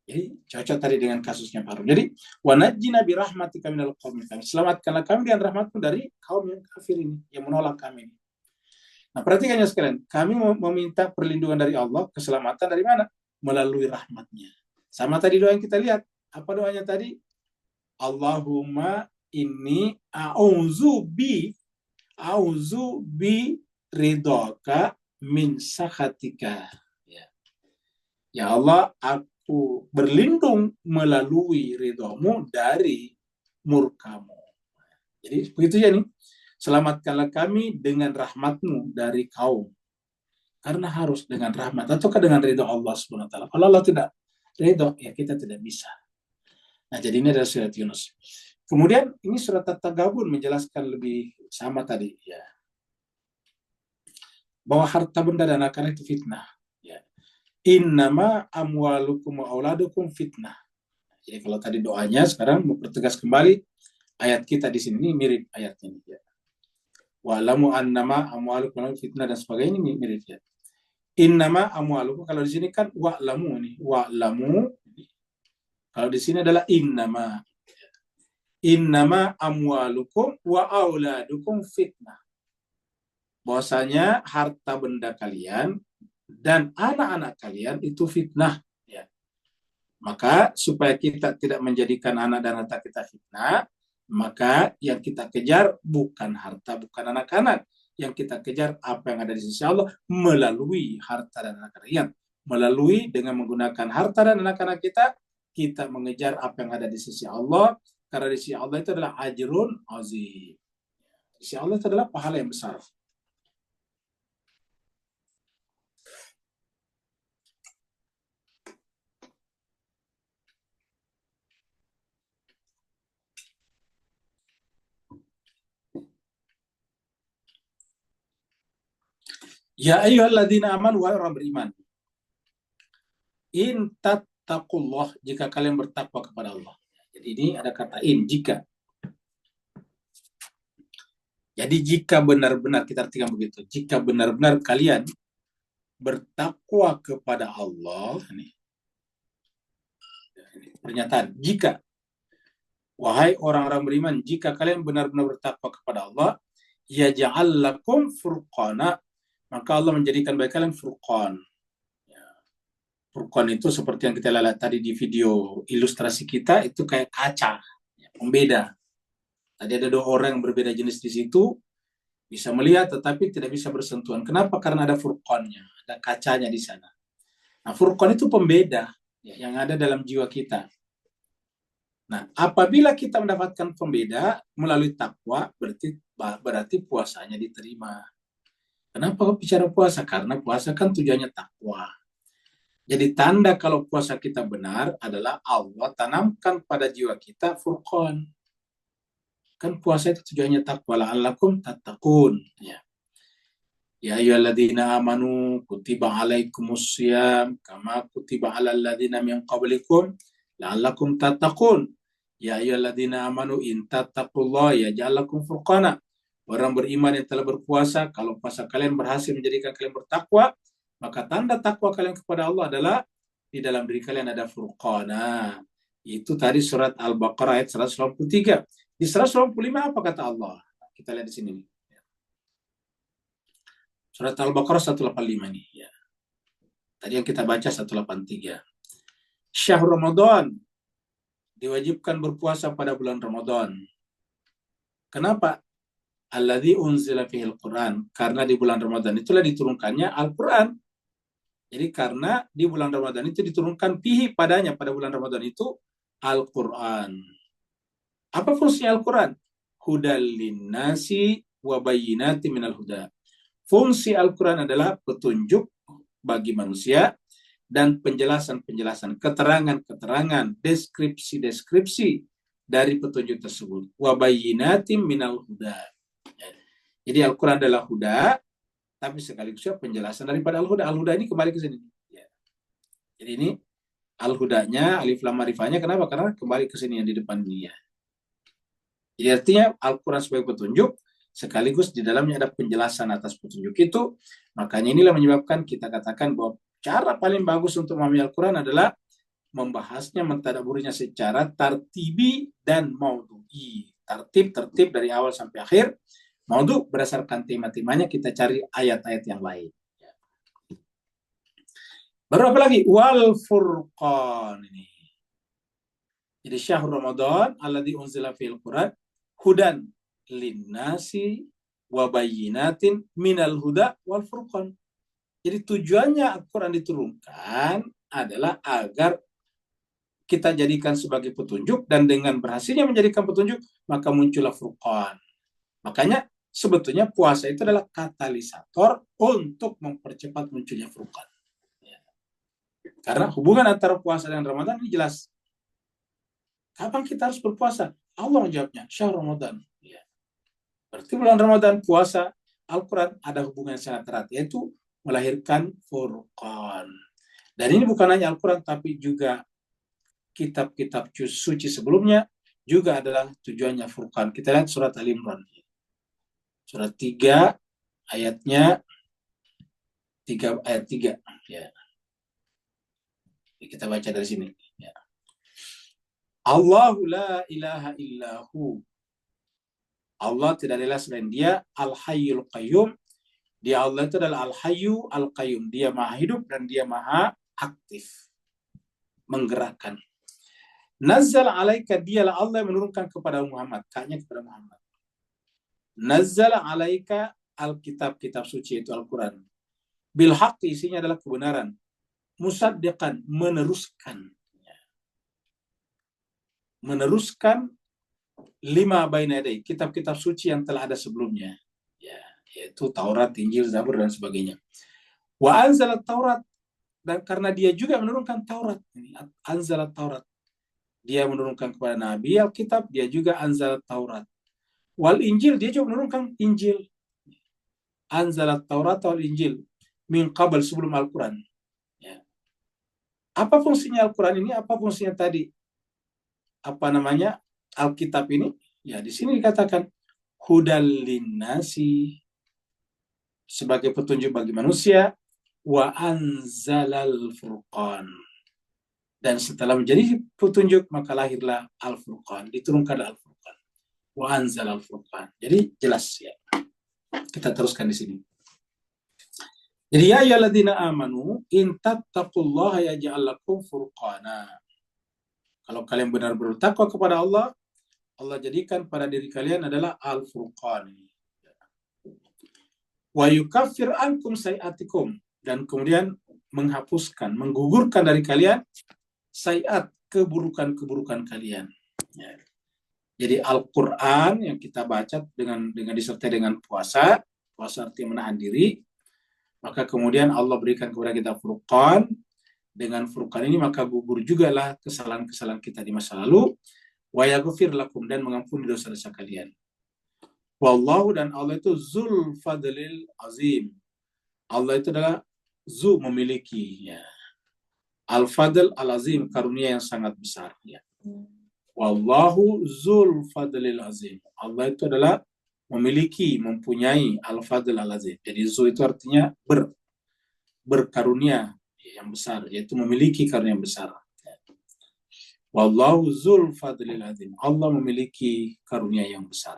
Jadi cocok tadi dengan kasusnya Pak Rum. Jadi wanajjina bi rahmatika minal qaumil kafir. Selamatkanlah kami dengan rahmatmu dari kaum yang kafir ini, yang menolak kami. Nah, perhatikan ya sekalian, kami meminta perlindungan dari Allah, keselamatan dari mana? Melalui rahmatnya. Sama tadi doa yang kita lihat. Apa doanya tadi? Allahumma inni a'udzu bi ridhaka min sakhatika. Ya Allah, aku berlindung melalui ridhamu dari murkamu. Jadi begitu ya nih. Selamatkanlah kami dengan rahmatmu dari kaum. Karena harus dengan rahmat ataukah dengan ridha Allah SWT. Kalau Allah tidak ridha, ya kita tidak bisa. Nah, jadi ini adalah surat Yunus. Kemudian ini surat At-Tagabun menjelaskan lebih sama tadi ya. Bahwa harta benda dan anak-anak itu fitnah. Ya. Innama amwalukum wa auladukum fitnah. Jadi kalau tadi doanya, sekarang mempertegas kembali ayat kita di sini mirip ayat ini ya. Wa'lamu annama amwalukum fitnah dan sebagainya ini mirip ya. Innama amwalukum, kalau di sini kan wa'lamu nih, wa'lamu. Kalau di sini adalah innama. Innama amwalukum wa auladukum fitnah. Bahwasanya harta benda kalian dan anak-anak kalian itu fitnah ya. Maka supaya kita tidak menjadikan anak dan harta kita fitnah, maka yang kita kejar bukan harta, bukan anak-anak. Yang kita kejar apa yang ada di sisi Allah melalui harta dan anak kalian. melalui dengan menggunakan harta dan anak-anak kita, kita mengejar apa yang ada di sisi Allah, karena di sisi Allah itu adalah ajrun azim. Di sisi Allah itu adalah pahala yang besar. Ya ayyuhalladzina amanu, wahai orang beriman, in tattaqullah, jika kalian bertakwa kepada Allah. Jadi ini ada kata in, jika. Jadi jika benar-benar, kita artikan begitu, jika benar-benar kalian bertakwa kepada Allah, ini pernyataan, jika, wahai orang-orang beriman, jika kalian benar-benar bertakwa kepada Allah, yaj'al lakum furqana, maka Allah menjadikan bagi kalian furqan. Furqan itu seperti yang kita lihat tadi di video ilustrasi kita, itu kayak kaca, pembeda. Tadi ada dua orang yang berbeda jenis di situ, bisa melihat tetapi tidak bisa bersentuhan. Kenapa? Karena ada furqannya, ada kacanya di sana. Nah, furqan itu pembeda yang ada dalam jiwa kita. Nah, apabila kita mendapatkan pembeda melalui takwa, berarti puasanya diterima. Kenapa bicara puasa? Karena puasa kan tujuannya takwa. Jadi tanda kalau puasa kita benar adalah Allah tanamkan pada jiwa kita furqan. Kan puasa itu tujuannya takwa, la'allakum tattaqun. Ya ayyuhalladzina amanu kutiba alaikumussyam kama kutiba alal ladzina min qablikum la'allakum tattaqun. Ya ayyuhalladzina amanu in tattaqullaha yaj'al lakum furqana. Orang beriman yang telah berpuasa, kalau puasa kalian berhasil menjadikan kalian bertakwa, maka tanda takwa kalian kepada Allah adalah di dalam diri kalian ada furqana. Itu tadi surat Al-Baqarah ayat 193. Di 195 apa kata Allah? Kita lihat di sini. Surat Al-Baqarah 185 nih. Ya. Tadi yang kita baca 183. Syahrul Ramadan. Diwajibkan berpuasa pada bulan Ramadan. Kenapa? Alladzi unzila fihil Quran. Karena di bulan Ramadan itulah diturunkannya Al-Quran. Jadi karena di bulan Ramadan itu diturunkan fihi padanya, pada bulan Ramadan itu Al-Quran. Apa fungsi Al-Quran? Hudal linnasi wa bayyinati minal huda. Fungsi Al-Quran adalah petunjuk bagi manusia dan penjelasan-penjelasan, keterangan-keterangan, deskripsi-deskripsi dari petunjuk tersebut. Wa bayyinati minal huda. Jadi Al-Quran adalah huda, tapi sekaligus penjelasan daripada Al-Huda. Al-Huda ini kembali ke sini. Ya. Jadi ini Al-Hudanya, alif lam ma'rifahnya, kenapa? Karena kembali ke sini yang di depan ini ya. Jadi artinya Al-Quran sebagai petunjuk, sekaligus di dalamnya ada penjelasan atas petunjuk itu. Makanya inilah menyebabkan kita katakan bahwa cara paling bagus untuk memahami Al-Quran adalah membahasnya, mentadaburinya secara tartibi dan maudhu'i. Tertib dari awal sampai akhir. Maudhu berdasarkan tema-temanya, kita cari ayat-ayat yang lain. Baru apa lagi? Wal furqan ini. Jadi syahrul Ramadan alladzi unzila fil Quran hudan linnasi wa bayyinatin minal huda wal furqan. Jadi tujuannya Al-Quran diturunkan adalah agar kita jadikan sebagai petunjuk, dan dengan berhasilnya menjadikan petunjuk maka muncullah furqan. Makanya sebetulnya puasa itu adalah katalisator untuk mempercepat munculnya furqan. Karena hubungan antara puasa dan Ramadan ini jelas. Kapan kita harus berpuasa? Allah menjawabnya, syahr Ramadan. Ya. Berarti bulan Ramadan, puasa, Al-Quran ada hubungan yang sangat erat, yaitu melahirkan furqan. Dan ini bukan hanya Al-Quran, tapi juga kitab-kitab suci sebelumnya juga adalah tujuannya furqan. Kita lihat surat Al-Imran. Surat 3 ayatnya 3 ayat 3 ya. Kita baca dari sini ya. Allahu la ilaha illahu. Allah tidak ada selain Dia, Al-Hayyul Qayyum. Dia Allah itu adalah Al-Hayyu Al-Qayyum. Dia Maha hidup dan Dia Maha aktif, menggerakkan. Nazzal alaika, dialah Allah yang menurunkan kepada Muhammad, kaknya kepada Muhammad. Nazzala alaika al-kitab, kitab suci itu Al-Quran. Bil haqq, isinya adalah kebenaran. musaddiqan, meneruskan lima baina yadai, kitab-kitab suci yang telah ada sebelumnya, ya, yaitu Taurat, Injil, Zabur dan sebagainya. Wa anzalat Taurat, dan karena dia juga menurunkan Taurat, anzalat Taurat, dia menurunkan kepada Nabi Alkitab, dia juga anzalat Taurat. Wal Injil, dia juga menurunkan Injil. Anzalat Taurat wal Injil min qabl, sebelum Al-Quran. Ya. Apa fungsinya Al-Quran ini? Apa fungsinya tadi? Apa namanya? Alkitab ini? Ya, di sini dikatakan hudal linnasi, sebagai petunjuk bagi manusia, wa anzalal furqan, dan setelah menjadi petunjuk maka lahirlah Al-Furqan, diturunkan Al-Furqan. Wa anzalal furqan. Jadi jelas ya. Kita teruskan di sini. Jadi ya ayyuhalladzina amanu in tattaqullaha yaj'al lakum furqana. Kalau kalian benar-benar takwa kepada Allah, Allah jadikan pada diri kalian adalah Al-Furqan. Wa yukaffir ankum sayi'atikum, dan kemudian menghapuskan, menggugurkan dari kalian sayi'at, keburukan-keburukan kalian. Ya. Jadi Al-Quran yang kita baca dengan disertai dengan puasa artinya menahan diri, maka kemudian Allah berikan kepada kita Furqan. Dengan Furqan ini maka gugur jugalah kesalahan-kesalahan kita di masa lalu, wa yaghfir lakum, dan mengampuni dosa-dosa kalian. Wallahu, dan Allah itu Zul Fadlil Azim. Allah itu adalah Zu, memiliki, ya. Al-Fadl Al-Azim, karunia yang sangat besar, ya. Wallahu Zul Fadlil Azim. Allah itu adalah memiliki, mempunyai Al-Fadl Al-Azim. Jadi Zu itu artinya berkarunia yang besar, yaitu memiliki karunia yang besar. Wallahu Zul Fadlil Azim. Allah memiliki karunia yang besar.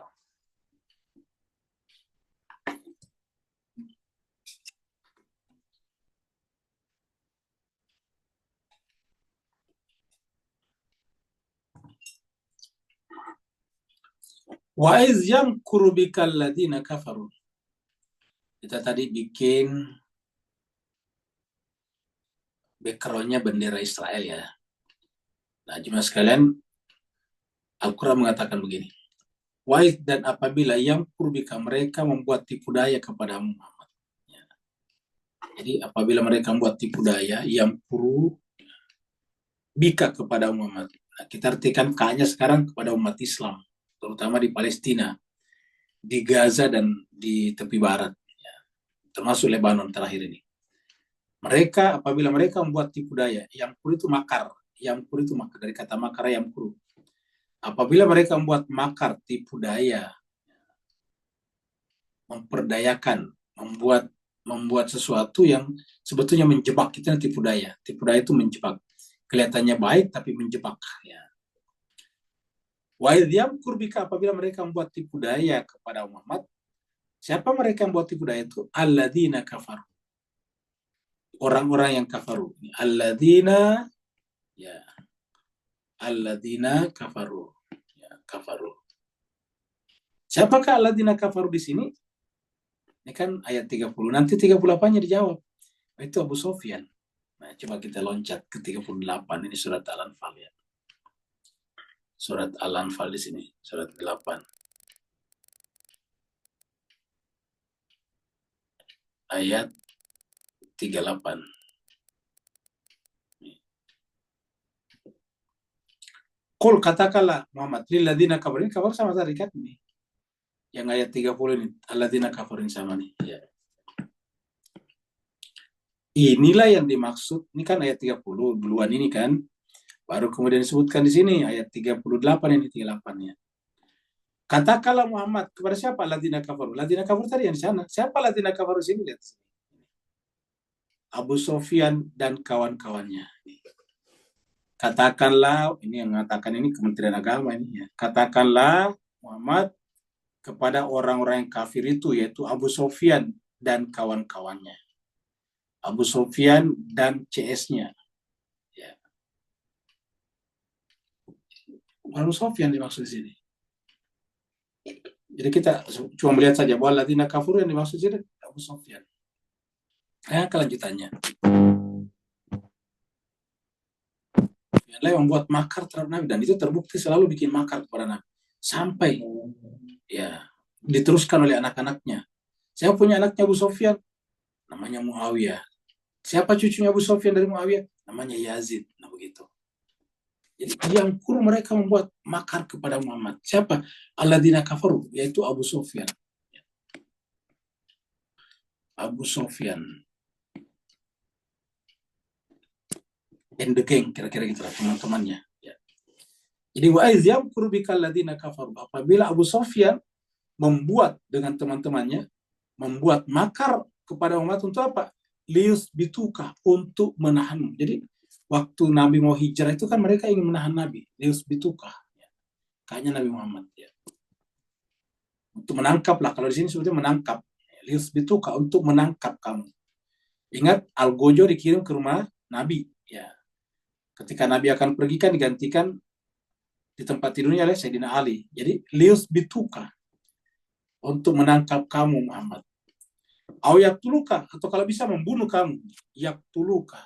Wa iz yamkuru bikal ladina kafaru. Kita tadi bikin backgroundnya bendera Israel, ya. Nah, cuma sekalian, Al-Quran mengatakan begini. Wa iz, dan apabila yamkuru bika, mereka membuat tipu daya kepada Muhammad. Ya. Jadi apabila mereka membuat tipu daya, yamkuru bika, kepada Muhammad. Nah, kita artikan K-nya sekarang kepada umat Islam, terutama di Palestina, di Gaza dan di tepi barat, ya, termasuk Lebanon terakhir ini. Mereka, apabila mereka membuat tipu daya, yamkuru itu makar, yamkuru itu makar, dari kata makar yamkuru. Apabila mereka membuat makar, tipu daya, memperdayakan, membuat sesuatu yang sebetulnya menjebak, kita tipu daya. Tipu daya itu menjebak. Kelihatannya baik tapi menjebak, ya. Wa idh yamkur bika, apabila mereka membuat tipu daya kepada Muhammad. Siapa mereka yang membuat tipu daya itu? Alladzina kafaru. Orang-orang yang kafaru. Alladzina, ya. Alladzina kafaru. Ya, kafaru. Siapakah alladzina kafaru di sini? Ini kan ayat 30. Nanti 38-nya dijawab. Itu Abu Sufyan. Nah, coba kita loncat ke 38. Ini surat Al-Anfal, ya. Surat Al-Anfal di sini, surat 8. Ayat 38. Qul, katakanlah Muhammad, lil ladzina kafaru, ini kabar sama tadi kan nih. Yang ayat 30 ini, alladzina kafaru sama nih, ya. Inilah yang dimaksud, ini kan ayat 30 duluan ini kan. Baru kemudian disebutkan di sini ayat 38 ini 38-nya. Katakanlah Muhammad kepada siapa? Ladzina kafaru. Ladzina kafaru tadi yang di sana. Siapa ladzina kafaru sini? Lihat. Abu Sufyan dan kawan-kawannya. Katakanlah, ini yang mengatakan ini Kementerian Agama ini, ya. Katakanlah Muhammad kepada orang-orang yang kafir itu, yaitu Abu Sufyan dan kawan-kawannya. Abu Sufyan dan CS-nya. Abu Sufyan dimaksud di sini. Jadi kita cuma melihat saja bahwa ladzina kafir yang dimaksud di sini Abu Sufyan. Kelanjutannya. membuat makar terhadap Nabi, dan itu terbukti selalu bikin makar kepada Nabi sampai ya diteruskan oleh anak-anaknya. Saya punya anaknya Abu Sofyan, namanya Muawiyah. Siapa cucunya Abu Sofyan dari Muawiyah? Namanya Yazid. Nah begitu. Jadi yang mereka membuat makar kepada Muhammad. Siapa? Alladzina kafaru, yaitu Abu Sofyan. Abu Sofyan. And the gang, kira-kira gitu lah teman-temannya. Ya. Jadi wa iz yamkuru bikal ladzina kafaru. Apabila Abu Sofyan membuat dengan teman-temannya, membuat makar kepada Muhammad untuk apa? Lius bituka, untuk menahan. Jadi waktu Nabi mau hijrah itu kan mereka ingin menahan Nabi. Lius bituka, ya. Kayaknya Nabi Muhammad, ya. Untuk menangkap lah, kalau di sini sebetulnya menangkap. Lius bituka, untuk menangkap kamu. Ingat, Al-Gojo dikirim ke rumah Nabi, ya. Ketika Nabi akan pergi kan digantikan di tempat tidurnya oleh Sayyidina Ali. Jadi lius bituka, untuk menangkap kamu Muhammad. Au yaktuluka, atau kalau bisa membunuh kamu. Yaktuluka.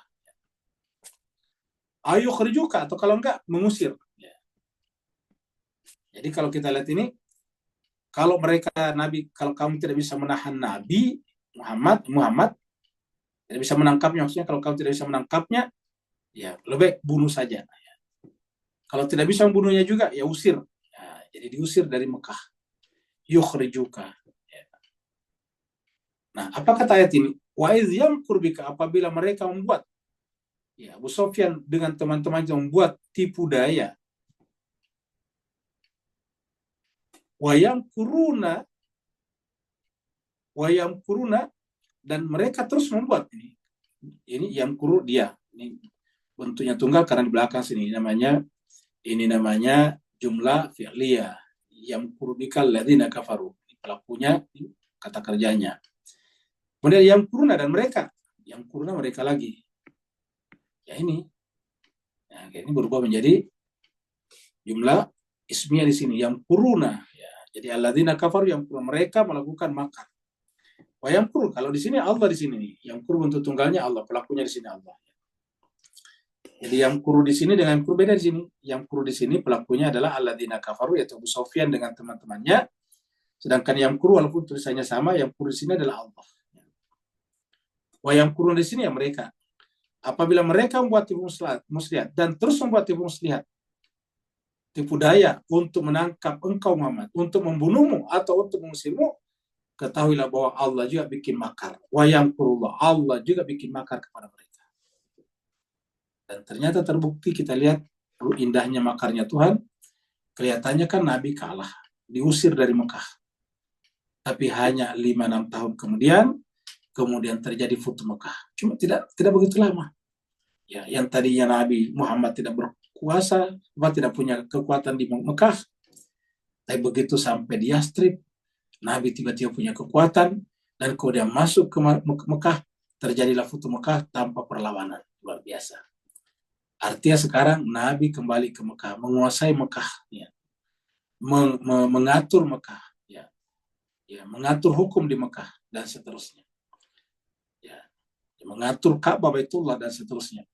Ayo khrijuka, atau kalau enggak mengusir. Ya. Jadi kalau kita lihat ini, kalau mereka Nabi, kalau kamu tidak bisa menahan Nabi Muhammad tidak bisa menangkapnya, maksudnya kalau kamu tidak bisa menangkapnya, ya lebih bunuh saja. Ya. Kalau tidak bisa membunuhnya juga, ya usir. Ya, jadi diusir dari Mekah. Yukhrijuka. Nah, apa kata ayat ini? Wa iz yamkur bika, apabila mereka membuat, ya Abu Sofyan dengan teman-temannya membuat tipu daya. Wa yamkuruna, dan mereka terus membuat ini. Ini yamkuru dia. Ini bentuknya tunggal karena di belakang sini ini namanya jumlah fi'liyah. Yamkuru bikal ladzina kafaru. Pelakunya kata kerjanya. Kemudian yang kuruna, dan mereka lagi. Ya ini. Nah, ini berubah menjadi jumlah ismiyah di sini. Yang kuruna. Ya, jadi alladzina kafaru, yang mereka melakukan makar. Wah yang kuru, kalau di sini Allah di sini nih. Yang kuru bentuk tunggalnya Allah, pelakunya di sini Allah. Jadi yang kuru di sini dengan kuru beda di sini. Yang kuru di sini pelakunya adalah alladzina kafaru, yaitu Abu Sofyan dengan teman-temannya. Sedangkan yang kuru walaupun tulisannya sama, yang kuru di sini adalah Allah. Wa yang kurun di sini ya mereka. Apabila mereka membuat tipu muslihat dan terus membuat tipu muslihat, tipu daya untuk menangkap engkau Muhammad, untuk membunuhmu atau untuk mengusirmu, ketahuilah bahwa Allah juga bikin makar. Wa yang kurullah, Allah juga bikin makar kepada mereka. Dan ternyata terbukti, kita lihat indahnya makarnya Tuhan. Kelihatannya kan Nabi kalah, diusir dari Mekah. Tapi hanya 5-6 tahun kemudian terjadi Futuh Mekah. Cuma tidak begitu lama. Ya, yang tadinya Nabi Muhammad tidak berkuasa, tidak punya kekuatan di Mekah, tapi begitu sampai di Yastrib, Nabi tiba-tiba punya kekuatan, dan kemudian masuk ke Mekah, terjadilah Futuh Mekah tanpa perlawanan. Luar biasa. Artinya sekarang Nabi kembali ke Mekah, menguasai Mekah, ya. Mengatur Mekah, ya. Ya, mengatur hukum di Mekah dan seterusnya. Mengatur Ka'bah, Baitullah, dan seterusnya.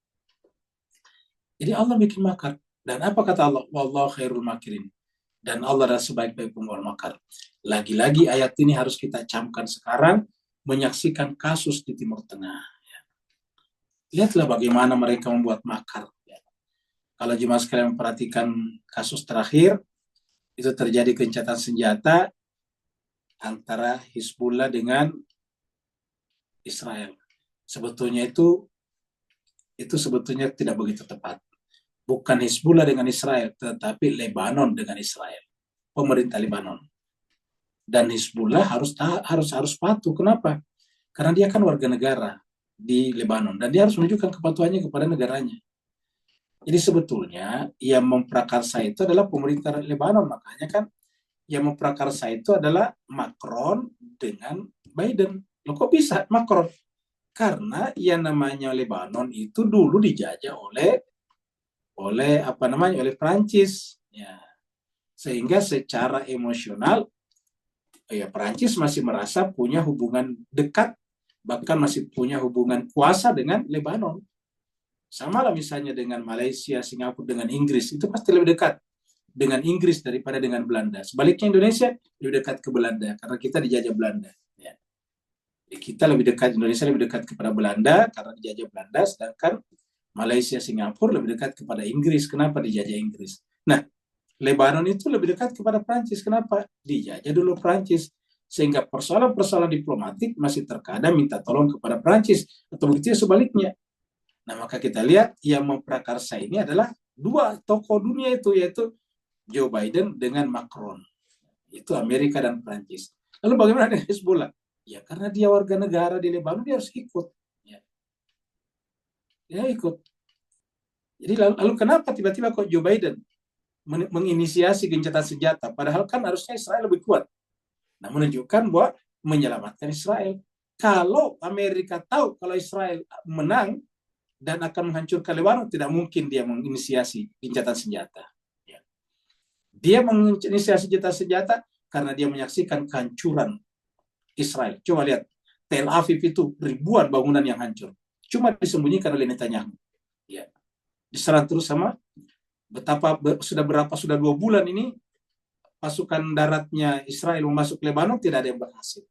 Jadi Allah bikin makar. Dan apa kata Allah? Wallahu khairul makirin. Dan Allah adalah sebaik-baik pembuat makar. Lagi-lagi ayat ini harus kita camkan sekarang, menyaksikan kasus di Timur Tengah. Lihatlah bagaimana mereka membuat makar. Kalau jemaah sekalian memperhatikan kasus terakhir, itu terjadi gencatan senjata antara Hizbullah dengan Israel. Sebetulnya itu sebetulnya tidak begitu tepat. Bukan Hizbullah dengan Israel, tetapi Lebanon dengan Israel. Pemerintah Lebanon. Dan Hizbullah harus patuh. Kenapa? Karena dia kan warga negara di Lebanon, dan dia harus menunjukkan kepatuhannya kepada negaranya. Jadi sebetulnya yang memprakarsa itu adalah pemerintah Lebanon. Makanya kan yang memprakarsa itu adalah Macron dengan Biden. Loh kok bisa Macron? Karena yang namanya Lebanon itu dulu dijajah oleh Prancis, ya. Sehingga secara emosional ya Prancis masih merasa punya hubungan dekat, bahkan masih punya hubungan kuasa dengan Lebanon. Sama lah misalnya dengan Malaysia, Singapura, dengan Inggris, itu pasti lebih dekat dengan Inggris daripada dengan Belanda. Sebaliknya Indonesia lebih dekat ke Belanda karena kita dijajah Belanda. Ya. Kita lebih dekat, Indonesia lebih dekat kepada Belanda karena dijajah Belanda, sedangkan Malaysia, Singapura lebih dekat kepada Inggris. Kenapa dijajah Inggris? Nah, Lebanon itu lebih dekat kepada Prancis. Kenapa? Dijajah dulu Prancis. Sehingga persoalan-persoalan diplomatik masih terkadang minta tolong kepada Prancis. Atau begitu ya sebaliknya. Nah, maka kita lihat yang memprakarsa ini adalah dua tokoh dunia itu, yaitu Joe Biden dengan Macron. Itu Amerika dan Prancis. Lalu bagaimana dengan Hezbollah? Ya, karena dia warga negara di Lebanon, dia harus ikut. Ya, dia ikut. Jadi lalu kenapa tiba-tiba kok Joe Biden menginisiasi gencatan senjata, padahal kan harusnya Israel lebih kuat. Nah, menunjukkan bahwa menyelamatkan Israel. Kalau Amerika tahu kalau Israel menang dan akan menghancurkan Lebanon, tidak mungkin dia menginisiasi gencatan senjata. Ya. Dia menginisiasi gencatan senjata karena dia menyaksikan kehancuran Israel. Coba lihat, Tel Aviv itu ribuan bangunan yang hancur. Cuma disembunyikan oleh Netanyahu. Ya. Diserang terus sama betapa sudah 2 bulan ini pasukan daratnya Israel masuk Lebanon, tidak ada yang berhasil.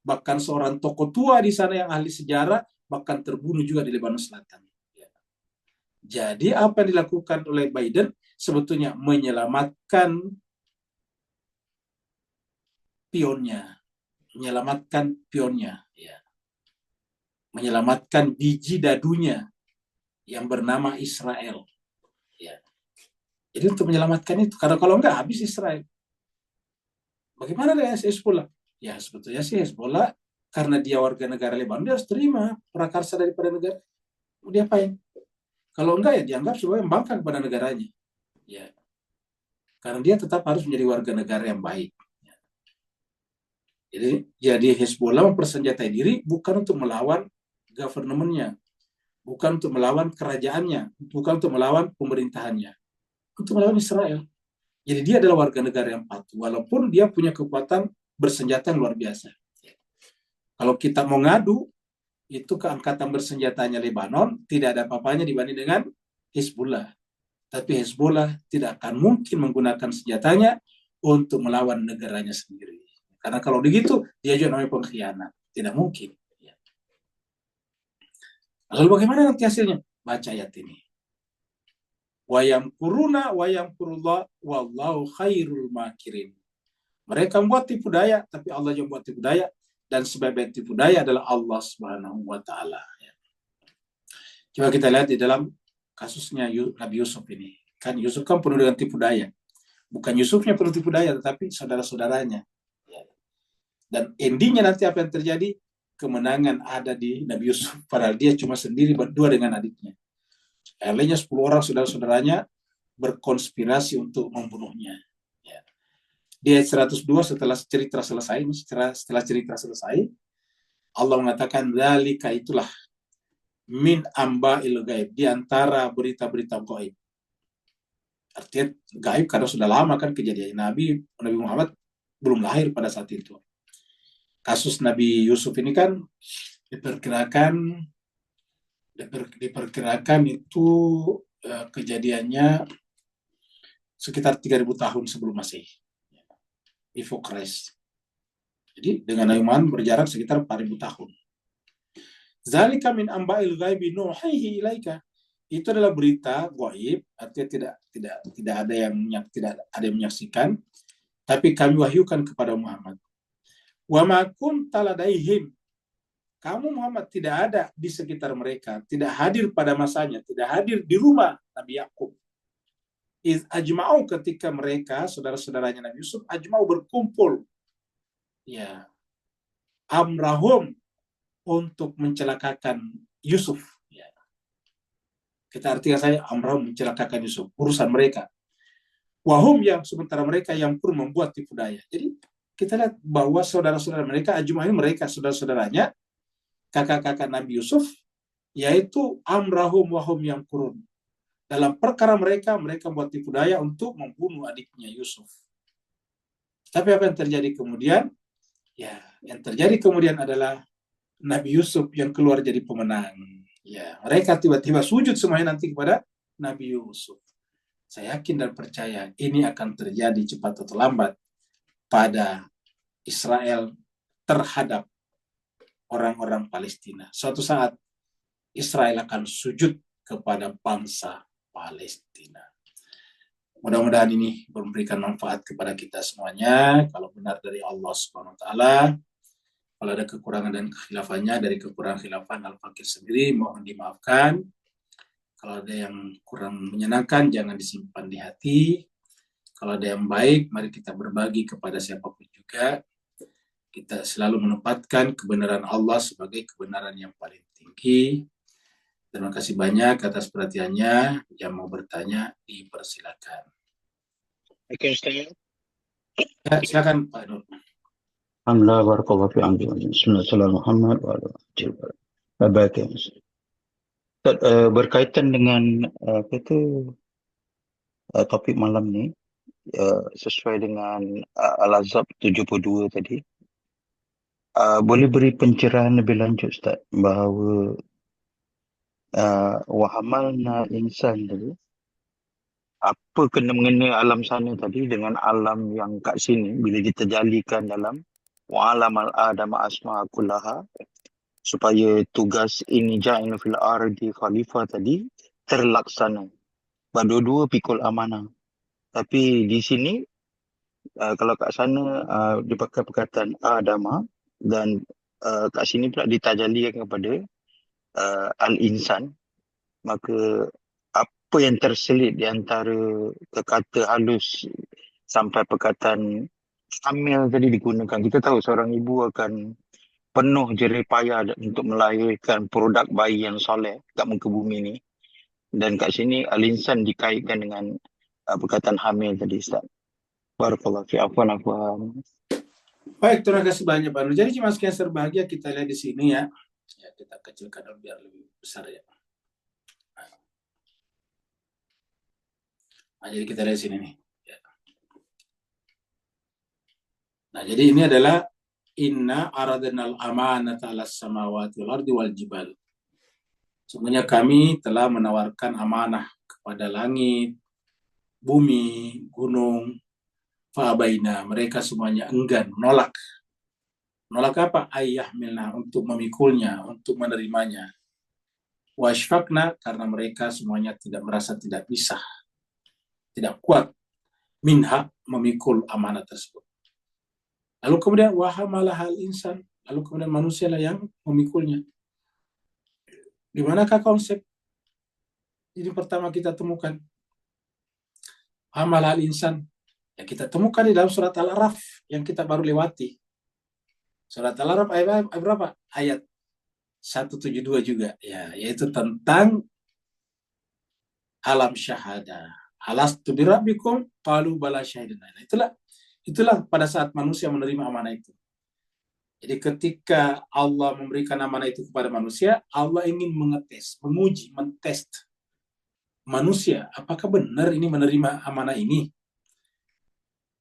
Bahkan seorang tokoh tua di sana yang ahli sejarah bahkan terbunuh juga di Lebanon Selatan. Ya. Jadi apa yang dilakukan oleh Biden sebetulnya menyelamatkan pionnya, ya. Menyelamatkan biji dadunya yang bernama Israel. Ya. Jadi untuk menyelamatkan itu, karena kalau enggak habis Israel. Bagaimana dengan Hezbollah? Ya sebetulnya sih Hezbollah karena dia warga negara Lebanon, dia harus terima prakarsa daripada negara. Mau diapain? Kalau enggak ya dianggap sebagai membangkang kepada negaranya. Ya. Karena dia tetap harus menjadi warga negara yang baik. Ya. Jadi Hezbollah mempersenjatai diri bukan untuk melawan government-nya, bukan untuk melawan kerajaannya, bukan untuk melawan pemerintahannya, untuk melawan Israel. Jadi dia adalah warga negara yang patuh, walaupun dia punya kekuatan bersenjata yang luar biasa. Kalau kita mau ngadu, itu keangkatan bersenjatanya Lebanon tidak ada apa-apanya dibanding dengan Hezbollah. Tapi Hezbollah tidak akan mungkin menggunakan senjatanya untuk melawan negaranya sendiri. Karena kalau begitu, dia juga namanya pengkhianat. Tidak mungkin. Lalu bagaimana nanti hasilnya? Baca ayat ini. Wayamkuruna wayamkurullah wallahu khairul makirin. Mereka membuat tipu daya, tapi Allah yang membuat tipu daya, dan sebaik-baik tipu daya adalah Allah Subhanahu wa taala. Coba kita lihat di dalam kasusnya Nabi Yusuf ini. Kan Yusuf kan penuh dengan tipu daya. Bukan Yusufnya penuh tipu daya, tetapi saudara-saudaranya. Dan endingnya nanti apa yang terjadi? Kemenangan ada di Nabi Yusuf. Padahal dia cuma sendiri berdua dengan adiknya. Lainnya 10 orang saudara-saudaranya berkonspirasi untuk membunuhnya. Ya. Di ayat 102 setelah cerita selesai, Allah mengatakan, "Dzalika itulah min amba'il gaib, di antara berita-berita gaib." Artinya gaib karena sudah lama kan kejadian. Nabi Muhammad belum lahir pada saat itu. Kasus Nabi Yusuf ini kan diperkirakan itu kejadiannya sekitar 3.000 tahun sebelum Masehi. Before Christ. Jadi dengan Nabi Muhammad berjarak sekitar 4.000 tahun. Zalika min amba'il ghaibi nuhihi ilaika. Itu adalah berita gaib, artinya tidak ada yang menyaksikan, tapi kami wahyukan kepada Muhammad. Wa ma kunta ladaihim. Kamu Muhammad tidak ada di sekitar mereka, tidak hadir pada masanya, tidak hadir di rumah Nabi Yakub. Ajma'u, ketika mereka saudara-saudaranya Nabi Yusuf ajma'u berkumpul, ya, amrahum, untuk mencelakakan Yusuf. Ya. Kita artikan saja amrahum, mencelakakan Yusuf, urusan mereka. Wahum, yang sementara mereka yang pun membuat tipu daya. Jadi kita lihat bahwa saudara-saudara mereka ajma'u, mereka saudara-saudaranya kakak-kakak Nabi Yusuf, yaitu amrahum wahum yang kurun. Dalam perkara mereka membuat tipu daya untuk membunuh adiknya Yusuf. Tapi apa yang terjadi kemudian? Ya, yang terjadi kemudian adalah Nabi Yusuf yang keluar jadi pemenang. Ya, mereka tiba-tiba sujud semuanya nanti kepada Nabi Yusuf. Saya yakin dan percaya ini akan terjadi cepat atau lambat pada Israel terhadap orang-orang Palestina. Suatu saat Israel akan sujud kepada bangsa Palestina. Mudah-mudahan ini memberikan manfaat kepada kita semuanya. Kalau benar dari Allah Subhanahu wa taala, kalau ada kekurangan dan kekhilafannya dari kekurangan khilafan Al-Fakir sendiri, mohon dimaafkan. Kalau ada yang kurang menyenangkan, jangan disimpan di hati. Kalau ada yang baik, mari kita berbagi kepada siapapun juga. Kita selalu menempatkan kebenaran Allah sebagai kebenaran yang paling tinggi. Terima kasih banyak atas perhatiannya. Yang mau bertanya, dipersilakan. Oke, Ustaz. Ya, silakan Pak Nur. Alhamdulillah barakallahu fi amri. Bismillahirrahmanirrahim. Muhammad wa ala alihi wa sahbihi. Baik ya. Ustaz, berkaitan dengan topik malam ni, sesuai dengan Al-Ahzab 72 tadi, boleh beri pencerahan lebih lanjut Ustaz bahawa wahamalna insan tadi, apa kena-mengena alam sana tadi dengan alam yang kat sini bila diterjalikan dalam wa'alamal adama asma'a kullaha, supaya tugas ini ja'in fil ardi khalifah tadi terlaksana. Dua-dua pikul amanah. Tapi di sini kalau kat sana dipakai perkataan adama, dan kat sini pula ditajalikan kepada al-insan, maka apa yang terselit di antara kata halus sampai perkataan hamil tadi digunakan. Kita tahu seorang ibu akan penuh jerih payah untuk melahirkan produk bayi yang soleh kat muka bumi ni. Dan kat sini al-insan dikaitkan dengan perkataan hamil tadi Ustaz. Barakallahu fi afwan. Baik, terima kasih banyak Pak Nur. Jadi Mas Cancer bahagia kita lihat di sini ya. Ya, kita kecilkan dulu biar lebih besar ya. Nah, jadi kita lihat sini nih. Ya. Nah, jadi ini adalah inna aradnal amanata 'alas samawati wal ardi wal jibal. Semuanya kami telah menawarkan amanah kepada langit, bumi, gunung, fa'abaina. Mereka semuanya enggan, menolak. Menolak apa? Ayyahmilna, untuk memikulnya, untuk menerimanya. Washfaqna, karena mereka semuanya tidak merasa tidak bisa, tidak kuat minha, memikul amanah tersebut. Lalu kemudian wahamalah hal insan, lalu kemudian manusia lah yang memikulnya. Di manakah konsep ini pertama kita temukan? Wahamalah hal insan, ya kita temukan di dalam surat Al-Araf yang kita baru lewati. Surat Al-Araf ayat berapa? Ayat 172 juga, ya, yaitu tentang alam syahada. Alastu birabbikum qalu bala syahidna. Itulah pada saat manusia menerima amanah itu. Jadi ketika Allah memberikan amanah itu kepada manusia, Allah ingin mengetes, menguji, mentest manusia, apakah benar ini menerima amanah ini?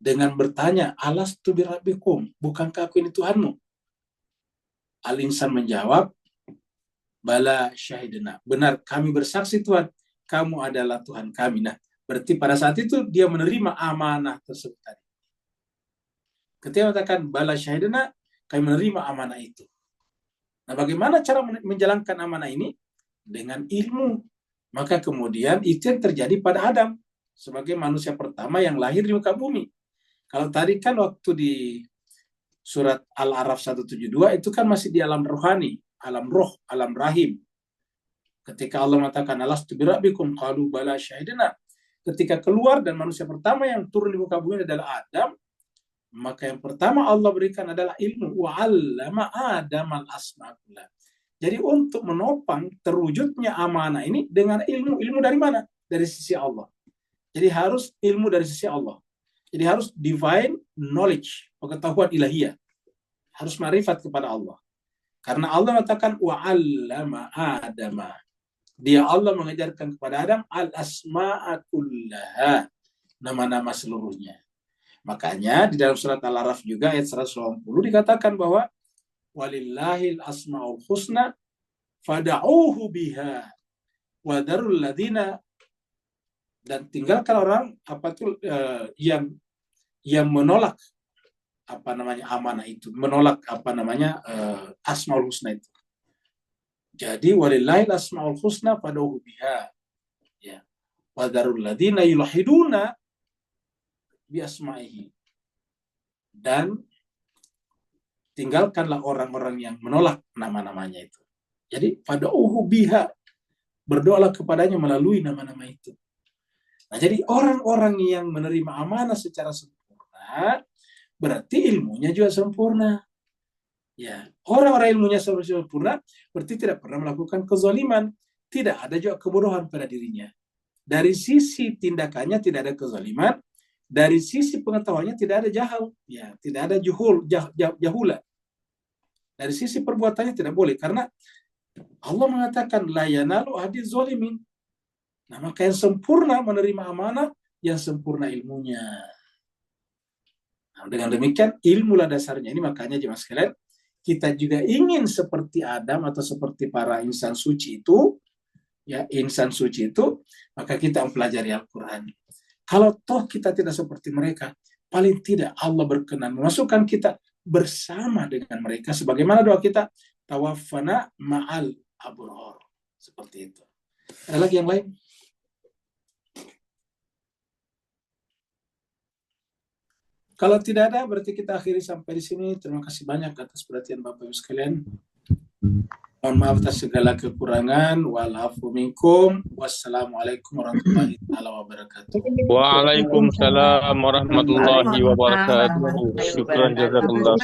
Dengan bertanya, alastu birabbikum, bukankah aku ini Tuhanmu? Al-insan menjawab, bala syahidna, benar kami bersaksi Tuhan, kamu adalah Tuhan kami. Nah, berarti pada saat itu dia menerima amanah tersebut tadi. Ketika mengatakan bala syahidna, kami menerima amanah itu. Nah, bagaimana cara menjalankan amanah ini? Dengan ilmu. Maka kemudian itu yang terjadi pada Adam sebagai manusia pertama yang lahir di muka bumi. Kalau tadi kan waktu di surat Al-Araf 172 itu kan masih di alam rohani, alam roh, alam rahim. Ketika Allah mengatakan alastu birabbikum qalu bala syahidna, ketika keluar dan manusia pertama yang turun di muka bumi adalah Adam, maka yang pertama Allah berikan adalah ilmu. Wa 'allama Adamal asma'ullah. Jadi untuk menopang terwujudnya amanah ini dengan ilmu. Ilmu dari mana? Dari sisi Allah. Jadi harus ilmu dari sisi Allah. Jadi harus divine knowledge, pengetahuan ilahiyah. Harus marifat kepada Allah. Karena Allah mengatakan wa 'allama Adama. Dia Allah mengajarkan kepada Adam al-asma'a kullaha, nama-nama seluruhnya. Makanya di dalam surat Al-Araf juga ayat 180 dikatakan bahwa walillahil asmaul husna fada'uhu biha wa darul ladina, dan tinggalkan orang yang menolak amanah itu, menolak asmaul husna itu. Jadi walillahil asmaul husna fad'uhu biha, ya, wa darul ladina yulhiduna bi asma'ihi, dan tinggalkanlah orang-orang yang menolak nama-namanya itu. Jadi fad'uhu biha, berdoalah kepadanya melalui nama-nama itu. Nah, jadi orang-orang yang menerima amanah secara sempurna, berarti ilmunya juga sempurna. Ya, orang-orang ilmunya sempurna, berarti tidak pernah melakukan kezaliman. Tidak ada juga kebodohan pada dirinya. Dari sisi tindakannya tidak ada kezaliman, dari sisi pengetahuannya tidak ada jahal, ya, tidak ada jahula. Dari sisi perbuatannya tidak boleh, karena Allah mengatakan la yanalu ahdi zalimin. Nah, maka yang sempurna menerima amanah, yang sempurna ilmunya. Nah, dengan demikian ilmulah dasarnya. Ini makanya jemaah sekalian, kita juga ingin seperti Adam atau seperti para insan suci itu, ya, insan suci itu, maka kita mempelajari Al-Quran. Kalau toh kita tidak seperti mereka, paling tidak Allah berkenan memasukkan kita bersama dengan mereka, sebagaimana doa kita, tawaffana ma'al abror. Seperti itu. Ada lagi yang lain? Kalau tidak ada, berarti kita akhiri sampai di sini. Terima kasih banyak atas perhatian Bapak Ibu sekalian. Mohon maaf atas segala kekurangan. Walafu minkum. Wassalamualaikum warahmatullahi wabarakatuh. Waalaikumsalam warahmatullahi wabarakatuh. Syukran jazakallah.